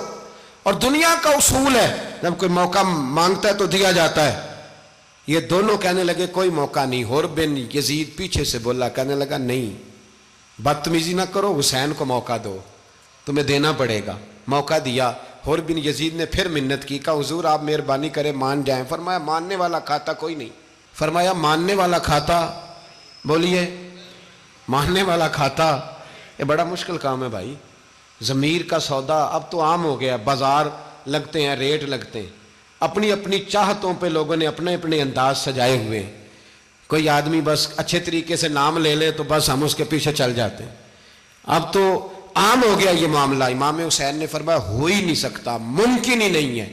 اور دنیا کا اصول ہے جب کوئی موقع مانگتا ہے تو دیا جاتا ہے۔ یہ دونوں کہنے لگے کوئی موقع نہیں۔ حر بن یزید پیچھے سے بولا، کہنے لگا نہیں بدتمیزی نہ کرو، حسین کو موقع دو، تمہیں دینا پڑے گا۔ موقع دیا۔ حر بن یزید نے پھر منت کی، کہا حضور آپ مہربانی کریں مان جائیں۔ فرمایا ماننے والا کھاتا کوئی نہیں۔ فرمایا ماننے والا کھاتا، بولیے ماننے والا کھاتا، یہ بڑا مشکل کام ہے بھائی۔ ضمیر کا سودا اب تو عام ہو گیا، بازار لگتے ہیں، ریٹ لگتے ہیں، اپنی اپنی چاہتوں پہ لوگوں نے اپنے اپنے انداز سجائے ہوئے ہیں۔ کوئی آدمی بس اچھے طریقے سے نام لے لے تو بس ہم اس کے پیچھے چل جاتے ہیں، اب تو عام ہو گیا یہ معاملہ۔ امام حسین نے فرمایا ہو ہی نہیں سکتا، ممکن ہی نہیں ہے۔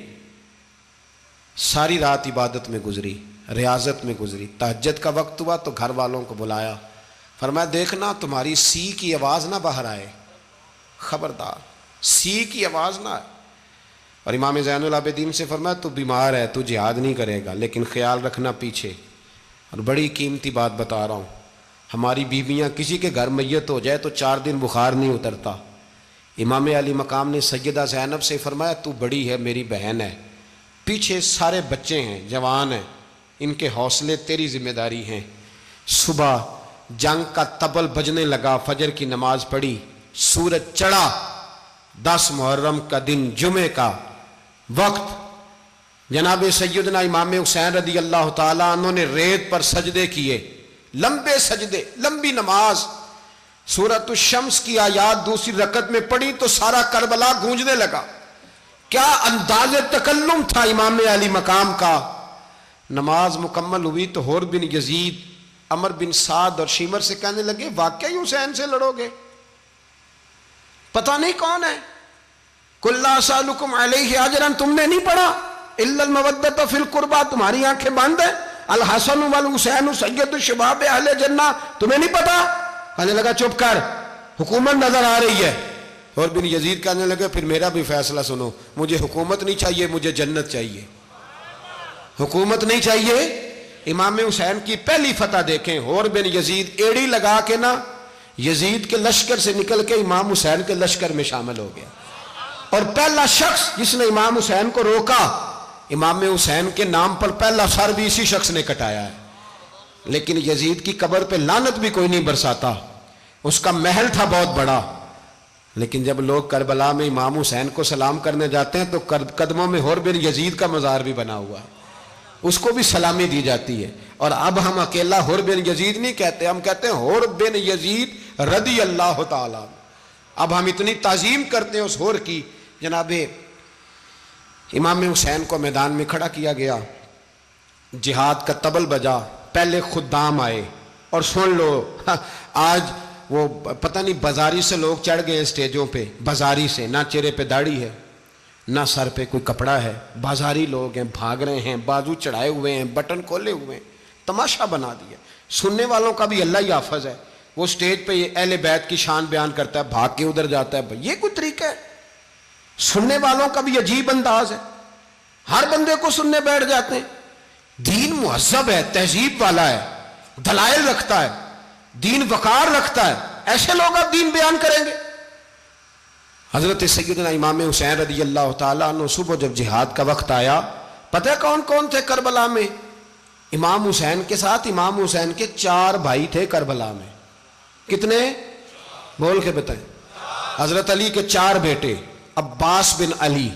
ساری رات عبادت میں گزری، ریاضت میں گزری، تہجد کا وقت ہوا تو گھر والوں کو بلایا، فرمایا دیکھنا تمہاری سی کی آواز نہ باہر آئے، خبردار سی کی آواز نہ آئے۔ اور امام زین العابدین سے فرمایا تو بیمار ہے، تو جہاد نہیں کرے گا، لیکن خیال رکھنا پیچھے۔ اور بڑی قیمتی بات بتا رہا ہوں، ہماری بیویاں کسی کے گھر میت ہو جائے تو 4 دن بخار نہیں اترتا، امام علی مقام نے سیدہ زینب سے فرمایا تو بڑی ہے، میری بہن ہے، پیچھے سارے بچے ہیں، جوان ہیں، ان کے حوصلے تیری ذمہ داری ہیں۔ صبح جنگ کا طبل بجنے لگا، فجر کی نماز پڑھی، سورج چڑھا، 10 محرم کا دن، جمعے کا وقت، جناب سیدنا امام حسین رضی اللہ تعالیٰ عنہ نے ریت پر سجدے کیے، لمبے سجدے، لمبی نماز، سورۃ الشمس کی آیات دوسری رکعت میں پڑھی تو سارا کربلا گونجنے لگا۔ کیا انداز تکلم تھا امام علی مقام کا۔ نماز مکمل ہوئی تو حور بن یزید، عمر بن سعد اور شیمر سے کہنے لگے واقعی حسین سے لڑو گے؟ پتہ نہیں کون ہے۔ قُلْ لَا أَسْأَلُكُمْ عَلَيْهِ أَجْرًا، تم نے نہیں پڑھا إِلَّا الْمَوَدَّةَ فِي الْقُرْبَى، تمہاری آنکھیں بند ہیں، الحسن والحسین سید الشباب اہل جنہ، تمہیں نہیں پتا؟ کہنے لگا چپ کر، حکومت نظر آ رہی ہے۔ اور بن یزید کہنے لگے پھر میرا بھی فیصلہ سنو، مجھے حکومت نہیں چاہیے، مجھے جنت چاہیے۔ حکومت نہیں چاہیے۔ امام حسین کی پہلی فتح دیکھیں، اور بن یزید ایڑی لگا کے نا یزید کے لشکر سے نکل کے امام حسین کے لشکر میں شامل ہو گیا، اور پہلا شخص جس نے امام حسین کو روکا، امام حسین کے نام پر پہلا سر بھی اسی شخص نے کٹایا ہے۔ لیکن یزید کی قبر پہ لعنت بھی کوئی نہیں برساتا، اس کا محل تھا بہت بڑا، لیکن جب لوگ کربلا میں امام حسین کو سلام کرنے جاتے ہیں تو قدموں میں حور بن یزید کا مزار بھی بنا ہوا ہے، اس کو بھی سلامی دی جاتی ہے۔ اور اب ہم اکیلا حور بن یزید نہیں کہتے، ہم کہتے ہیں حور بن یزید رضی اللہ تعالیٰ۔ اب ہم اتنی تعظیم کرتے ہیں اس حور کی۔ جناب امام حسین کو میدان میں کھڑا کیا گیا، جہاد کا طبل بجا، پہلے خدام آئے، اور سن لو آج وہ پتہ نہیں بازاری سے لوگ چڑھ گئے اسٹیجوں پہ، بازاری سے، نہ چہرے پہ داڑھی ہے، نہ سر پہ کوئی کپڑا ہے، بازاری لوگ ہیں، بھاگ رہے ہیں، بازو چڑھائے ہوئے ہیں، بٹن کھولے ہوئے ہیں، تماشا بنا دیا۔ سننے والوں کا بھی اللہ ہی حافظ ہے، وہ سٹیج پہ اہل بیت کی شان بیان کرتا ہے، بھاگ کے ادھر جاتا ہے، یہ کوئی طریقہ ہے؟ سننے والوں کا بھی عجیب انداز ہے، ہر بندے کو سننے بیٹھ جاتے ہیں۔ دین مہذب ہے، تہذیب والا ہے، دلائل رکھتا ہے، دین وقار رکھتا ہے، ایسے لوگ اب دین بیان کریں گے؟ حضرت سیدنا امام حسین رضی اللہ تعالیٰ عنہ صبح جب جہاد کا وقت آیا، پتہ ہے کون کون تھے کربلا میں؟ امام حسین کے ساتھ امام حسین کے 4 بھائی تھے کربلا میں۔ کتنے؟ بول کے بتائیں۔ حضرت علی کے 4 بیٹے، عباس بن علی،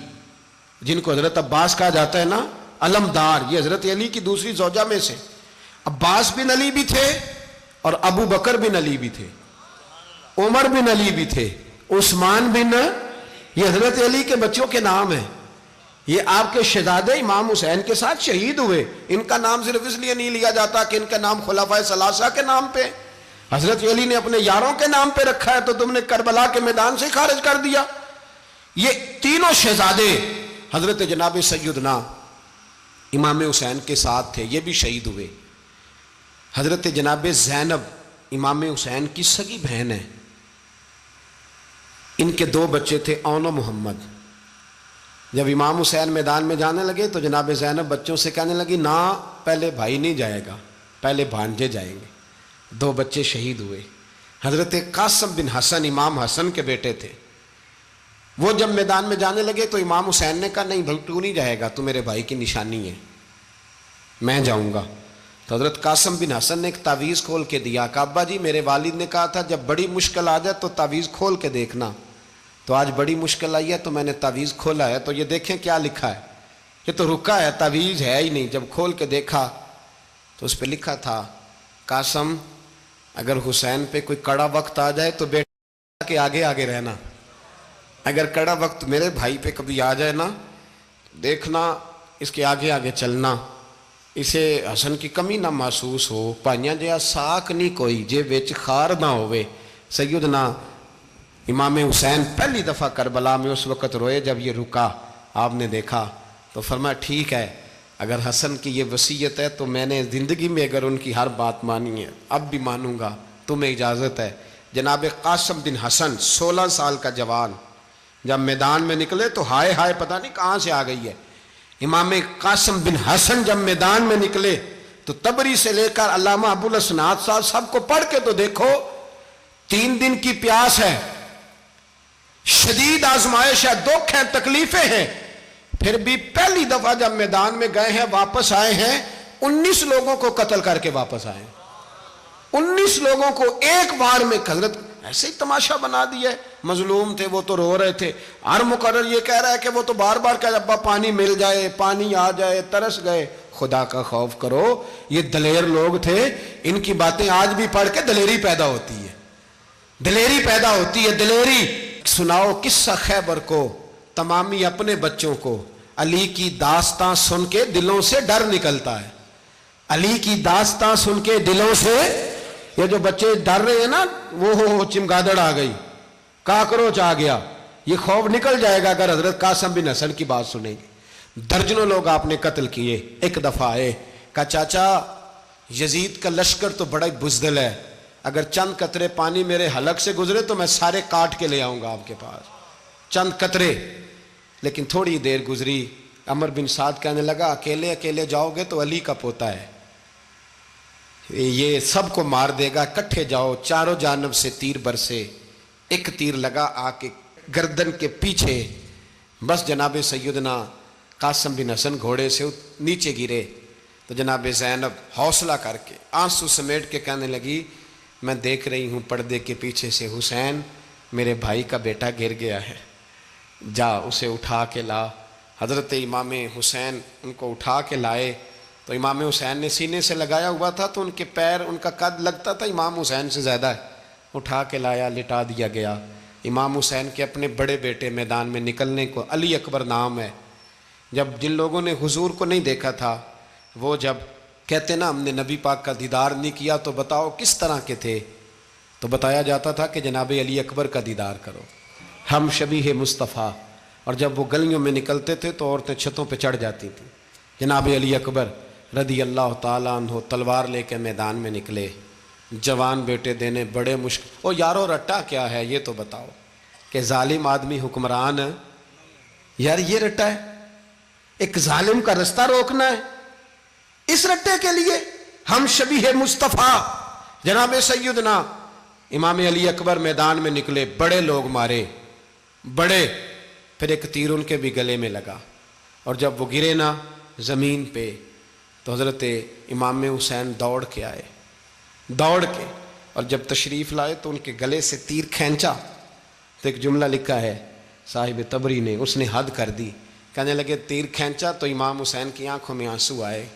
جن کو حضرت عباس کہا جاتا ہے نا، علمدار، یہ حضرت علی کی دوسری زوجہ میں سے۔ عباس بن علی بھی تھے، اور ابو بکر بن علی بھی تھے، عمر بن علی بھی تھے، عثمان بن، یہ حضرت علی کے بچوں کے نام ہیں۔ یہ آپ کے شہزادے امام حسین کے ساتھ شہید ہوئے، ان کا نام صرف اس لیے نہیں لیا جاتا کہ ان کا نام خلفائے ثلاثہ کے نام پہ، حضرت علی نے اپنے یاروں کے نام پہ رکھا ہے، تو تم نے کربلا کے میدان سے خارج کر دیا۔ یہ تینوں شہزادے حضرت جناب سیدنا امام حسین کے ساتھ تھے، یہ بھی شہید ہوئے۔ حضرت جناب زینب امام حسین کی سگی بہن ہے، ان کے 2 بچے تھے، اون و محمد۔ جب امام حسین میدان میں جانے لگے تو جناب زینب بچوں سے کہنے لگی نہ، پہلے بھائی نہیں جائے گا، پہلے بھانجے جائیں گے۔ 2 بچے شہید ہوئے۔ حضرت قاسم بن حسن امام حسن کے بیٹے تھے، وہ جب میدان میں جانے لگے تو امام حسین نے کہا نہیں بھائی تو نہیں جائے گا، تو میرے بھائی کی نشانی ہے، میں جاؤں گا۔ تو حضرت قاسم بن حسن نے ایک تعویذ کھول کے دیا کہ ابا جی میرے والد نے کہا تھا جب بڑی مشکل آ جائے تو تعویذ کھول کے دیکھنا، تو آج بڑی مشکل آئی ہے تو میں نے تعویذ کھولا ہے، تو یہ دیکھیں کیا لکھا ہے، یہ تو رکا ہے، تعویذ ہے ہی نہیں۔ جب کھول کے دیکھا تو اس پہ لکھا تھا قاسم اگر حسین پہ کوئی کڑا وقت آ جائے تو بیٹا کے آگے آگے رہنا، اگر کڑا وقت میرے بھائی پہ کبھی آ جائے نا دیکھنا اس کے آگے آگے چلنا، اسے حسن کی کمی نہ محسوس ہو، پائیاں جہا ساک نہیں کوئی جے وچ خار نہ ہوئے۔ سیدنا امام حسین پہلی دفعہ کربلا میں اس وقت روئے جب یہ رکا، آپ نے دیکھا تو فرمایا ٹھیک ہے، اگر حسن کی یہ وصیت ہے تو میں نے زندگی میں اگر ان کی ہر بات مانی ہے اب بھی مانوں گا، تمہیں اجازت ہے۔ جناب قاسم بن حسن 16 سال کا جوان جب میدان میں نکلے تو ہائے ہائے پتہ نہیں کہاں سے آ گئی ہے۔ امام قاسم بن حسن جب میدان میں نکلے تو تبری سے لے کر علامہ ابو الاسناد صاحب سب کو پڑھ کے تو دیکھو، 3 دن کی پیاس ہے، شدید آزمائش ہے، دکھ ہیں، تکلیفیں ہیں، پھر بھی پہلی دفعہ جب میدان میں گئے ہیں واپس آئے ہیں 19 لوگوں کو قتل کر کے واپس آئے ہیں۔ 19 لوگوں کو ایک بار میں حضرت ایسے ہی تماشا بنا دیا ہے۔ مظلوم تھے وہ تو رو رہے تھے، ہر مقرر یہ کہہ رہا ہے کہ وہ تو بار بار کہ ابا پانی مل جائے، پانی آ جائے، ترس گئے۔ خدا کا خوف کرو، یہ دلیر لوگ تھے، ان کی باتیں آج بھی پڑھ کے دلیری پیدا ہوتی ہے، دلیری پیدا ہوتی ہے، دلیری۔ سناؤ قصہ خیبر کو، تمامی اپنے بچوں کو علی کی داستان سن کے دلوں سے ڈر نکلتا ہے، علی کی داستان سن کے دلوں سے۔ یہ جو بچے ڈر رہے ہیں نا، وہ چمگادڑ آ گئی، کاکروچ آ گیا، یہ خوف نکل جائے گا اگر حضرت قاسم بن حسن کی بات سنیں گے۔ درجنوں لوگ آپ نے قتل کیے۔ ایک دفعہ آئے، کہا چاچا یزید کا لشکر تو بڑا بزدل ہے، اگر چند قطرے پانی میرے حلق سے گزرے تو میں سارے کاٹ کے لے آؤں گا آپ کے پاس، چند قطرے۔ لیکن تھوڑی دیر گزری، عمر بن سعد کہنے لگا اکیلے اکیلے جاؤ گے تو علی کا پوتا ہے، یہ سب کو مار دے گا، کٹھے جاؤ۔ چاروں جانب سے تیر برسے، ایک تیر لگا آ کے گردن کے پیچھے، بس جناب سیدنا قاسم بن حسن گھوڑے سے نیچے گرے تو جناب زینب حوصلہ کر کے آنسو سمیٹ کے کہنے لگی میں دیکھ رہی ہوں پردے کے پیچھے سے حسین میرے بھائی کا بیٹا گر گیا ہے، جا اسے اٹھا کے لا۔ حضرت امام حسین ان کو اٹھا کے لائے تو امام حسین نے سینے سے لگایا ہوا تھا تو ان کے پیر، ان کا قد لگتا تھا امام حسین سے زیادہ ہے، اٹھا کے لایا، لٹا دیا گیا۔ امام حسین کے اپنے بڑے بیٹے میدان میں نکلنے کو، علی اکبر نام ہے، جب جن لوگوں نے حضور کو نہیں دیکھا تھا وہ جب کہتے نا ہم نے نبی پاک کا دیدار نہیں کیا تو بتاؤ کس طرح کے تھے، تو بتایا جاتا تھا کہ جناب علی اکبر کا دیدار کرو، ہم شبیہ مصطفیٰ۔ اور جب وہ گلیوں میں نکلتے تھے تو عورتیں چھتوں پہ چڑھ جاتی تھیں۔ جناب علی اکبر رضی اللہ تعالیٰ عنہ تلوار لے کے میدان میں نکلے، جوان بیٹے دینے بڑے مشکل۔ او یارو رٹا کیا ہے یہ تو بتاؤ، کہ ظالم آدمی حکمران، یار یہ رٹا ہے، ایک ظالم کا رستہ روکنا ہے، اس رٹے کے لیے ہم شبیہ مصطفیٰ۔ جناب سیدنا امام علی اکبر میدان میں نکلے، بڑے لوگ مارے، بڑے، پھر ایک تیر ان کے بھی گلے میں لگا، اور جب وہ گرے نا زمین پہ تو حضرت امام حسین دوڑ کے آئے، دوڑ کے، اور جب تشریف لائے تو ان کے گلے سے تیر کھینچا تو ایک جملہ لکھا ہے صاحب تبری نے، اس نے حد کر دی، کہنے لگے تیر کھینچا تو امام حسین کی آنکھوں میں آنسو آئے،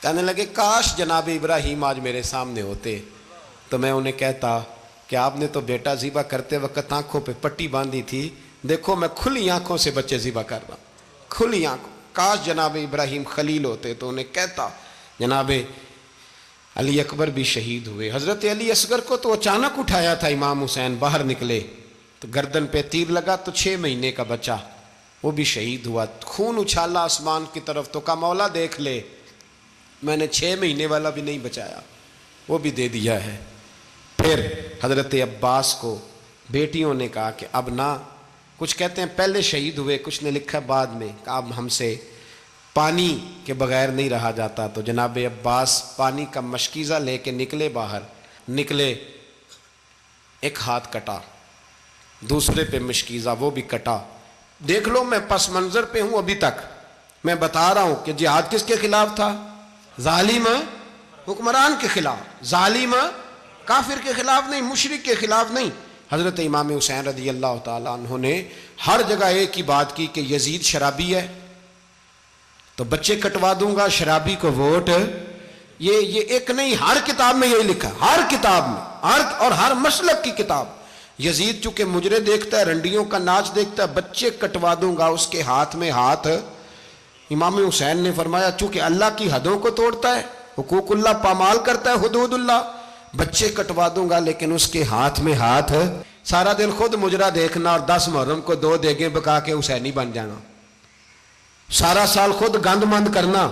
کہنے لگے کاش جناب ابراہیم آج میرے سامنے ہوتے تو میں انہیں کہتا کہ آپ نے تو بیٹا ذبح کرتے وقت آنکھوں پہ پٹی باندھی تھی، دیکھو میں کھلی آنکھوں سے بچے ذبح کر رہا ہوں، کھلی آنکھوں، کاش جناب ابراہیم خلیل ہوتے تو انہیں کہتا۔ جناب علی اکبر بھی شہید ہوئے۔ حضرت علی اصغر کو تو اچانک اٹھایا تھا امام حسین، باہر نکلے تو گردن پہ تیر لگا تو 6 مہینے کا بچہ وہ بھی شہید ہوا، خون اچھالا آسمان کی طرف تو کہا مولا دیکھ لے میں نے 6 مہینے والا بھی نہیں بچایا، وہ بھی دے دیا ہے۔ پھر حضرت عباس کو بیٹیوں نے کہا کہ اب نہ، کچھ کہتے ہیں پہلے شہید ہوئے، کچھ نے لکھا بعد میں، کہ اب ہم سے پانی کے بغیر نہیں رہا جاتا، تو جناب عباس پانی کا مشکیزہ لے کے نکلے، باہر نکلے، ایک ہاتھ کٹا، دوسرے پہ مشکیزہ وہ بھی کٹا۔ دیکھ لو میں پس منظر پہ ہوں ابھی تک، میں بتا رہا ہوں کہ جہاد کس کے خلاف تھا؟ ظالم حکمران کے خلاف، ظالم کافر کے خلاف نہیں، مشرک کے خلاف نہیں۔ حضرت امام حسین رضی اللہ تعالیٰ عنہ نے ہر جگہ ایک ہی بات کی کہ یزید شرابی ہے تو بچے کٹوا دوں گا، شرابی کو ووٹ۔ یہ ایک نہیں، ہر کتاب میں یہی لکھا، ہر کتاب میں، اور ہر مسلک کی کتاب۔ یزید چونکہ مجرے دیکھتا ہے، رنڈیوں کا ناچ دیکھتا ہے، بچے کٹوا دوں گا، اس کے ہاتھ میں ہاتھ۔ امام حسین نے فرمایا چونکہ اللہ کی حدوں کو توڑتا ہے، حقوق اللہ پامال کرتا ہے، حدود اللہ، بچے کٹوا دوں گا لیکن اس کے ہاتھ میں ہاتھ۔ سارا دن خود مجرا دیکھنا اور 10 محرم کو 2 دیگیں پکا کے حسینی بن جانا، سارا سال خود گند مند کرنا،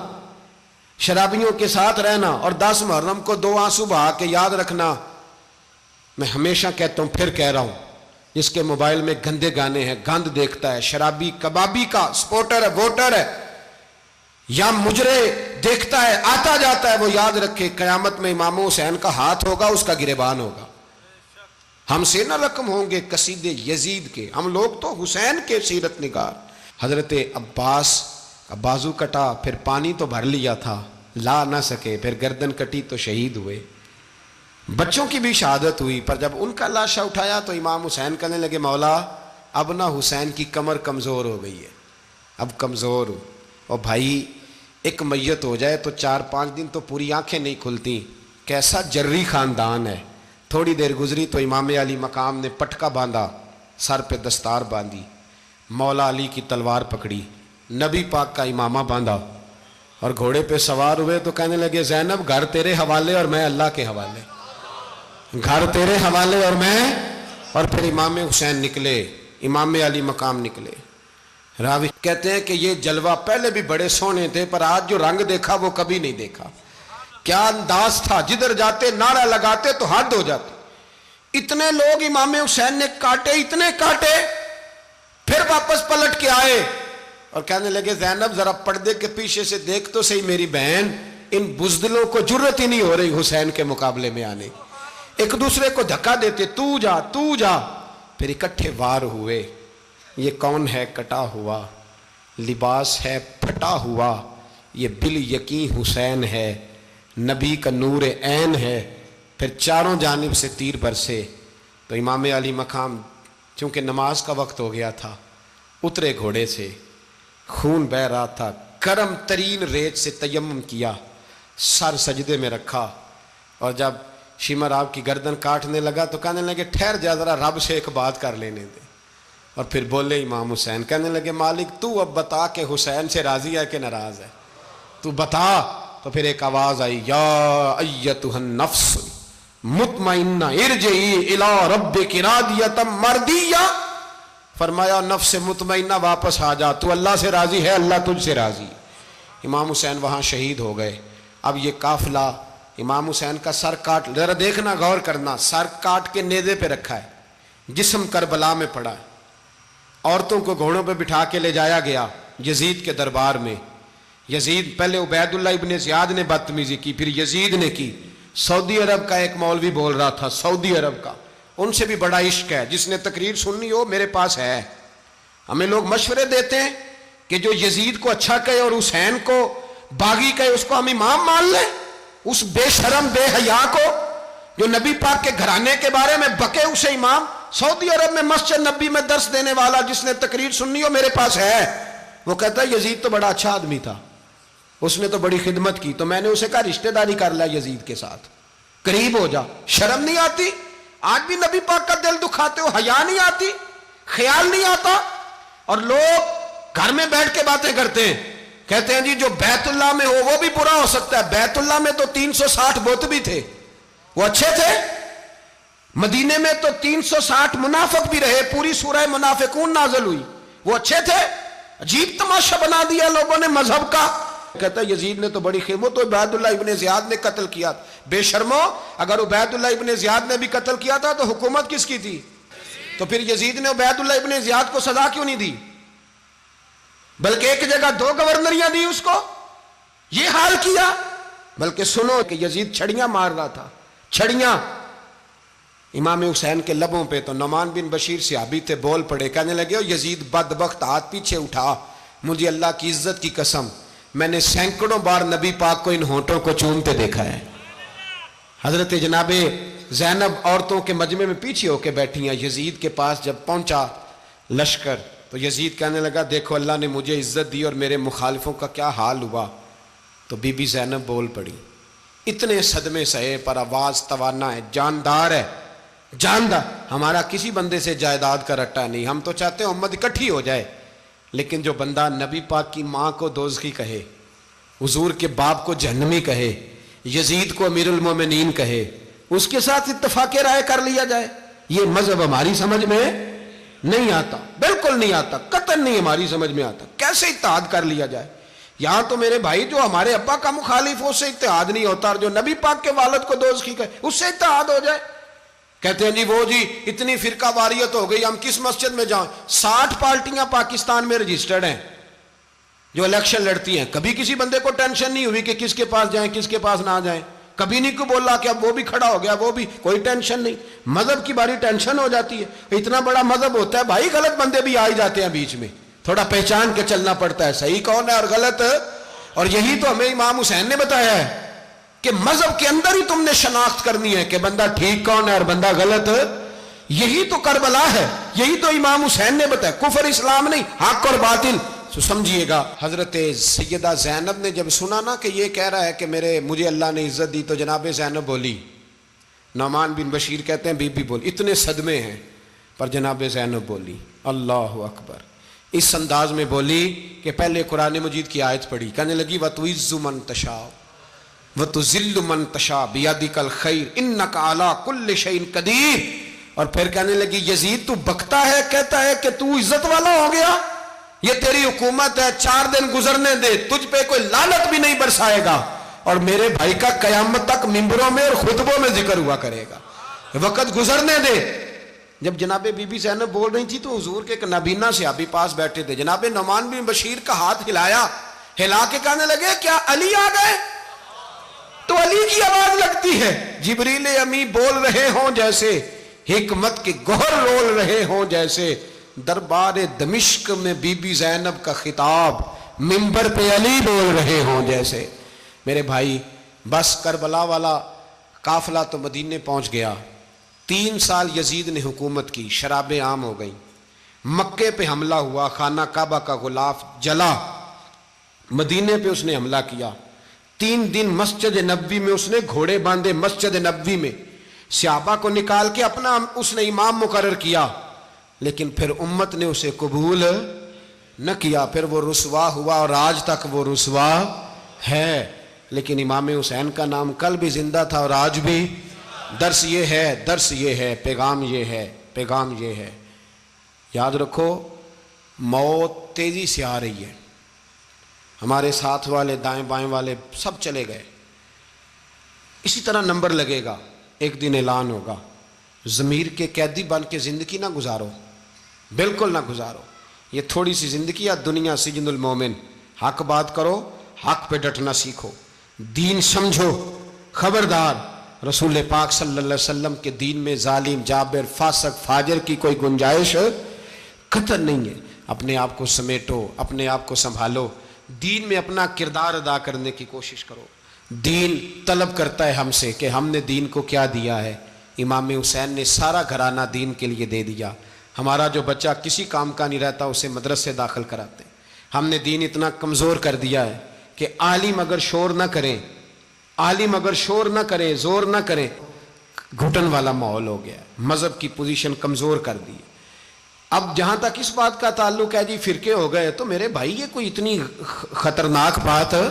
شرابیوں کے ساتھ رہنا، اور 10 محرم کو 2 آنسو بہا کے یاد رکھنا۔ میں ہمیشہ کہتا ہوں، پھر کہہ رہا ہوں، جس کے موبائل میں گندے گانے ہیں، گند دیکھتا ہے، شرابی کبابی کا سپورٹر ہے، ووٹر ہے، یا مجرے دیکھتا ہے آتا جاتا ہے، وہ یاد رکھے قیامت میں امام حسین کا ہاتھ ہوگا، اس کا گریبان ہوگا۔ ہم سے نہ رقم ہوں گے قصیدے یزید کے، ہم لوگ تو حسین کے سیرت نگار۔ حضرت عباس کا بازو کٹا، پھر پانی تو بھر لیا تھا، لا نہ سکے، پھر گردن کٹی تو شہید ہوئے۔ بچوں کی بھی شہادت ہوئی، پر جب ان کا لاشا اٹھایا تو امام حسین کہنے لگے مولا اب نہ حسین کی کمر کمزور ہو گئی ہے، اب کمزور ہو۔ اور بھائی ایک میت ہو جائے تو 4-5 دن تو پوری آنکھیں نہیں کھلتی، کیسا جری خاندان ہے۔ تھوڑی دیر گزری تو امام علی مقام نے پٹکا باندھا، سر پہ دستار باندھی، مولا علی کی تلوار پکڑی، نبی پاک کا امامہ باندھا اور گھوڑے پہ سوار ہوئے تو کہنے لگے زینب گھر تیرے حوالے اور میں اللہ کے حوالے، گھر تیرے حوالے اور میں۔ اور پھر امام حسین نکلے، امام علی مقام نکلے۔ راوی کہتے ہیں کہ یہ جلوہ پہلے بھی بڑے سونے تھے، پر آج جو رنگ دیکھا وہ کبھی نہیں دیکھا۔ کیا انداز تھا، جدھر جاتے نعرہ لگاتے تو حد ہو جاتے۔ اتنے لوگ امام حسین نے کاٹے، اتنے کاٹے، پھر واپس پلٹ کے آئے اور کہنے لگے زینب ذرا پردے کے پیچھے سے دیکھ تو صحیح میری بہن، ان بزدلوں کو جرت ہی نہیں ہو رہی حسین کے مقابلے میں آنے، ایک دوسرے کو دھکا دیتے، تو جا تو جا۔ پھر اکٹھے وار ہوئے۔ یہ کون ہے کٹا ہوا، لباس ہے پھٹا ہوا، یہ بال یقین حسین ہے، نبی کا نور عین ہے۔ پھر چاروں جانب سے تیر برسے تو امام علی مقام چونکہ نماز کا وقت ہو گیا تھا، اترے گھوڑے سے، خون بہہ رہا تھا، گرم ترین ریت سے تیمم کیا، سر سجدے میں رکھا، اور جب شمر آپ کی گردن کاٹنے لگا تو کہنے لگے ٹھہر جا ذرا رب سے ایک بات کر لینے دے۔ اور پھر بولے امام حسین، کہنے لگے مالک تو اب بتا کہ حسین سے راضی ہے کہ ناراض ہے، تو بتا۔ تو پھر ایک آواز آئی، یا ایتھا النفس مطمئنہ ارجعی الی ربک راضیۃ مرضیہ، فرمایا نفس مطمئنہ واپس آ جا، تو اللہ سے راضی ہے، اللہ تجھ سے راضی۔ امام حسین وہاں شہید ہو گئے۔ اب یہ قافلہ امام حسین کا سر کاٹ، ذرا دیکھنا غور کرنا، سر کاٹ کے نیزے پہ رکھا ہے، جسم کربلا میں پڑا ہے، عورتوں کو گھوڑوں پہ بٹھا کے لے جایا گیا یزید کے دربار میں۔ یزید پہلے عبید اللہ ابن زیاد نے بدتمیزی کی، پھر یزید نے کی۔ سعودی عرب کا ایک مولوی بول رہا تھا، سعودی عرب کا، ان سے بھی بڑا عشق ہے، جس نے تقریر سننی ہو میرے پاس ہے۔ ہمیں لوگ مشورے دیتے ہیں کہ جو یزید کو اچھا کہے اور حسین کو باغی کہے اس کو ہم امام مان لیں، اس بے شرم بے حیا کو جو نبی پاک کے گھرانے کے بارے میں بکے اسے امام۔ سعودی عرب میں مسجد نبی میں درس دینے والا جس نے تقریر سننی ہو میرے پاس ہے، وہ کہتا ہے یزید تو بڑا اچھا آدمی تھا، اس نے تو بڑی خدمت کی، تو میں نے اسے کہا رشتہ داری کر لیا یزید کے ساتھ، قریب ہو جا۔ شرم نہیں آتی؟ آج بھی نبی پاک کا دل دکھاتے ہو، حیا نہیں آتی، خیال نہیں آتا؟ اور لوگ گھر میں بیٹھ کے باتیں کرتے ہیں، کہتے ہیں جی جو بیت اللہ میں ہو وہ بھی برا ہو سکتا ہے۔ بیت اللہ میں تو 360 بت بھی تھے، وہ اچھے تھے۔ مدینے میں تو 360 منافق بھی رہے، پوری سورہ منافقون نازل ہوئی، وہ اچھے تھے۔ عجیب تماشا بنا دیا لوگوں نے مذہب کا۔ کہتا ہے یزید نے تو بڑی خدمت، تو عبید اللہ ابن زیاد نے قتل کیا۔ بے شرمو، اگر عبید اللہ ابن زیاد نے بھی قتل کیا تھا تو حکومت کس کی تھی؟ تو پھر یزید نے عبید اللہ ابن زیاد کو سزا کیوں نہیں دی، بلکہ ایک جگہ 2 گورنریاں دی اس کو؟ یہ حال کیا۔ بلکہ سنو کہ یزید چھڑیاں مار رہا تھا، چھڑیاں امام حسین کے لبوں پہ۔ تو نعمان بن بشیر صحابی تھے، بول پڑے، کہنے لگے یزید بدبخت، ہاتھ پیچھے اٹھا، مجھے اللہ کی عزت کی قسم میں نے سینکڑوں بار نبی پاک کو ان ہونٹوں کو چومتے دیکھا ہے۔ حضرت جناب زینب عورتوں کے مجمع میں پیچھے ہو کے بیٹھی ہیں۔ یزید کے پاس جب پہنچا لشکر تو یزید کہنے لگا دیکھو اللہ نے مجھے عزت دی اور میرے مخالفوں کا کیا حال ہوا۔ تو بی بی زینب بول پڑی، اتنے صدمے سہے پر آواز توانا ہے، جاندار ہے، جاندار۔ ہمارا کسی بندے سے جائیداد کا رٹا نہیں، ہم تو چاہتے ہیں امت اکٹھی ہو جائے، لیکن جو بندہ نبی پاک کی ماں کو دوزخی کہے، حضور کے باپ کو جہنمی کہے، یزید کو امیر المومنین کہے، اس کے ساتھ اتفاق رائے کر لیا جائے، یہ مذہب ہماری سمجھ میں نہیں آتا، بالکل نہیں آتا، قطعاً نہیں ہماری سمجھ میں آتا۔ کیسے اتحاد کر لیا جائے؟ یہاں تو میرے بھائی جو ہمارے ابا کا مخالف ہو اس سے اتحاد نہیں ہوتا، اور جو نبی پاک کے والد کو دوزخی کہے اس سے اتحاد ہو جائے۔ کہتے ہیں جی وہ جی اتنی فرقہ واریت ہو گئی، ہم کس مسجد میں جائیں؟ 60 پارٹیاں پاکستان میں رجسٹرڈ ہیں جو الیکشن لڑتی ہیں، کبھی کسی بندے کو ٹینشن نہیں ہوئی کہ کس کے پاس جائیں کس کے پاس نہ جائیں۔ کبھی نہیں کو بولا کہ اب وہ بھی کھڑا ہو گیا, وہ بھی, کوئی ٹینشن نہیں. مذہب کی باری ٹینشن ہو جاتی ہے. اتنا بڑا مذہب ہوتا ہے بھائی, غلط بندے بھی آ ہی جاتے ہیں بیچ میں, تھوڑا پہچان کے چلنا پڑتا ہے صحیح کون ہے اور غلط. اور یہی تو ہمیں امام حسین نے بتایا ہے کہ مذہب کے اندر ہی تم نے شناخت کرنی ہے کہ بندہ ٹھیک کون ہے اور بندہ غلط. یہی تو کربلا ہے, یہی تو امام حسین نے بتایا, کفر اسلام نہیں, حق اور باطل. تو سمجھیے گا, حضرت سیدہ زینب نے جب سنا نا کہ یہ کہہ رہا ہے کہ مجھے اللہ نے عزت دی, تو جناب زینب بولی, نعمان بن بشیر کہتے ہیں بی بی بولی, اتنے صدمے ہیں پر جناب زینب بولی اللہ اکبر, اس انداز میں بولی کہ پہلے قرآن مجید کی آیت پڑھی, کہنے لگی وَتُعِزُّ مَن تَشَاءُ وَتُذِلُّ مَن تَشَاءُ بِيَدِكَ الْخَيْرُ إِنَّكَ عَلَىٰ كُلِّ شَيْءٍ قَدِيرٌ. اور پھر کہنے لگی یزید تو بکتا ہے, کہتا ہے کہ تو عزت والا ہو گیا, یہ تیری حکومت ہے, 4 دن گزرنے دے, تجھ پہ کوئی لعنت بھی نہیں برسائے گا, اور میرے بھائی کا قیامت تک ممبروں میں اور خطبوں میں ذکر ہوا کرے گا, وقت گزرنے دے. جب جناب بی بی زینب بول رہی تھی تو حضور کے ایک نابینا صحابی پاس بیٹھے تھے, جناب نعمان بن بشیر کا ہاتھ ہلایا, ہلا کے کہنے لگے کیا علی آ گئے؟ تو علی کی آواز لگتی ہے, جبریل امی بول رہے ہوں جیسے, حکمت کے گوہر رول رہے ہوں جیسے, دربار دمشق میں بی بی زینب کا خطاب, منبر پہ علی بول رہے ہوں جیسے. میرے بھائی بس کربلا والا قافلہ تو مدینے پہنچ گیا, 3 سال یزید نے حکومت کی, شرابیں عام ہو گئیں, مکے پہ حملہ ہوا, خانہ کعبہ کا غلاف جلا, مدینے پہ اس نے حملہ کیا, 3 دن مسجد نبوی میں اس نے گھوڑے باندھے, مسجد نبوی میں صحابہ کو نکال کے اپنا اس نے امام مقرر کیا, لیکن پھر امت نے اسے قبول نہ کیا, پھر وہ رسوا ہوا اور آج تک وہ رسوا ہے. لیکن امام حسین کا نام کل بھی زندہ تھا اور آج بھی. درس یہ ہے, پیغام یہ ہے, پیغام یہ ہے, یاد رکھو موت تیزی سے آ رہی ہے. ہمارے ساتھ والے دائیں بائیں والے سب چلے گئے, اسی طرح نمبر لگے گا, ایک دن اعلان ہوگا. ضمیر کے قیدی بن کے زندگی نہ گزارو, بالکل نہ گزارو. یہ تھوڑی سی زندگی ہے, دنیا سجن المومن. حق بات کرو, حق پہ ڈٹنا سیکھو, دین سمجھو. خبردار, رسول پاک صلی اللہ علیہ وسلم کے دین میں ظالم, جابر, فاسق, فاجر کی کوئی گنجائش قطع نہیں ہے. اپنے آپ کو سمیٹو, اپنے آپ کو سنبھالو, دین میں اپنا کردار ادا کرنے کی کوشش کرو. دین طلب کرتا ہے ہم سے کہ ہم نے دین کو کیا دیا ہے. امام حسین نے سارا گھرانہ دین کے لیے دے دیا. ہمارا جو بچہ کسی کام کا نہیں رہتا اسے مدرسے داخل کراتے ہیں. ہم نے دین اتنا کمزور کر دیا ہے کہ عالم اگر شور نہ کریں, عالم اگر شور نہ کریں, زور نہ کریں, گھٹن والا ماحول ہو گیا. مذہب کی پوزیشن کمزور کر دی. اب جہاں تک اس بات کا تعلق ہے جی فرقے ہو گئے, تو میرے بھائی یہ کوئی اتنی خطرناک بات ہے,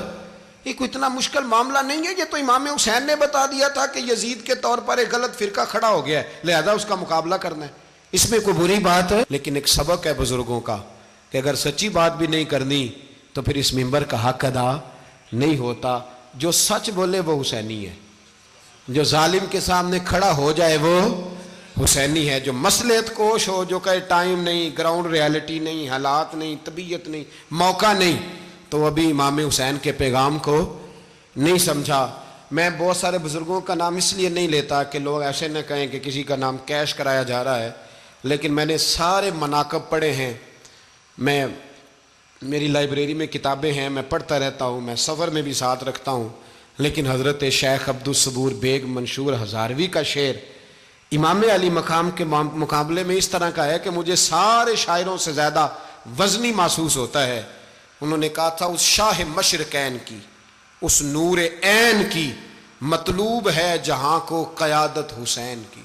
یہ کوئی اتنا مشکل معاملہ نہیں ہے. یہ تو امام حسین نے بتا دیا تھا کہ یزید کے طور پر ایک غلط فرقہ کھڑا ہو گیا ہے, لہذا اس کا مقابلہ کرنا ہے. اس میں کوئی بری بات ہے, لیکن ایک سبق ہے بزرگوں کا کہ اگر سچی بات بھی نہیں کرنی تو پھر اس منبر کا حق ادا نہیں ہوتا. جو سچ بولے وہ حسینی ہے, جو ظالم کے سامنے کھڑا ہو جائے وہ حسینی ہے. جو مصلحت کوش ہو, جو کہے ٹائم نہیں, گراؤنڈ ریالٹی نہیں, حالات نہیں, طبیعت نہیں, موقع نہیں, تو ابھی امام حسین کے پیغام کو نہیں سمجھا. میں بہت سارے بزرگوں کا نام اس لیے نہیں لیتا کہ لوگ ایسے نہ کہیں کہ کسی کا نام کیش کرایا جا رہا ہے, لیکن میں نے سارے مناقب پڑھے ہیں. میری لائبریری میں کتابیں ہیں, میں پڑھتا رہتا ہوں, میں سفر میں بھی ساتھ رکھتا ہوں. لیکن حضرت شیخ عبدالصبور بیگ منشور ہزاروی کا شعر امام علی مقام کے مقابلے میں اس طرح کا ہے کہ مجھے سارے شاعروں سے زیادہ وزنی محسوس ہوتا ہے. انہوں نے کہا تھا اس شاہ مشرقین کی, اس نور عین کی, مطلوب ہے جہاں کو قیادت حسین کی.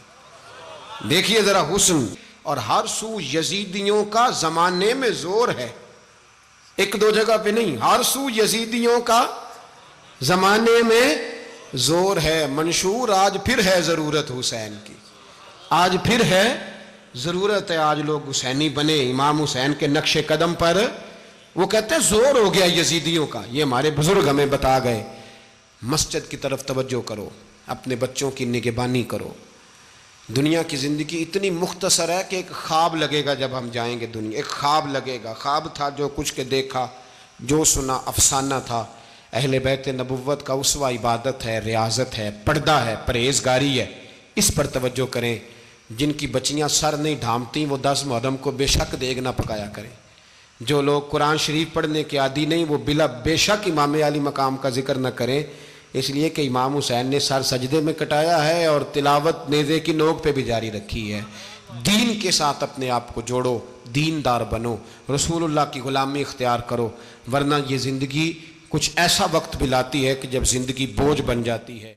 دیکھیے ذرا حسن. اور ہر سو یزیدیوں کا زمانے میں زور ہے, ایک دو جگہ پہ نہیں, ہر سو یزیدیوں کا زمانے میں زور ہے. منشور آج پھر ہے ضرورت حسین کی, آج پھر ہے ضرورت ہے, آج لوگ حسینی بنے امام حسین کے نقش قدم پر. وہ کہتے ہیں زور ہو گیا یزیدیوں کا, یہ ہمارے بزرگ ہمیں بتا گئے. مسجد کی طرف توجہ کرو, اپنے بچوں کی نگہبانی کرو. دنیا کی زندگی اتنی مختصر ہے کہ ایک خواب لگے گا جب ہم جائیں گے دنیا, ایک خواب لگے گا. خواب تھا جو کچھ کے دیکھا, جو سنا افسانہ تھا. اہل بیت نبوت کا اسوہ عبادت ہے، ریاضت ہے، پردہ ہے، پرہیزگاری ہے، اس پر توجہ کریں۔ جن کی بچیاں سر نہیں ڈھانپتیں وہ 10 محرم کو بے شک دیگ نہ پکایا کریں۔ جو لوگ قرآن شریف پڑھنے کے عادی نہیں وہ بے شک امام علی مقام کا ذکر نہ کریں، اس لیے کہ امام حسین نے سر سجدے میں کٹایا ہے اور تلاوت نیزے کی نوک پہ بھی جاری رکھی ہے۔ دین کے ساتھ اپنے آپ کو جوڑو، دیندار بنو، رسول اللہ کی غلامی اختیار کرو، ورنہ یہ زندگی کچھ ایسا وقت بھی لاتی ہے کہ جب زندگی بوجھ بن جاتی ہے۔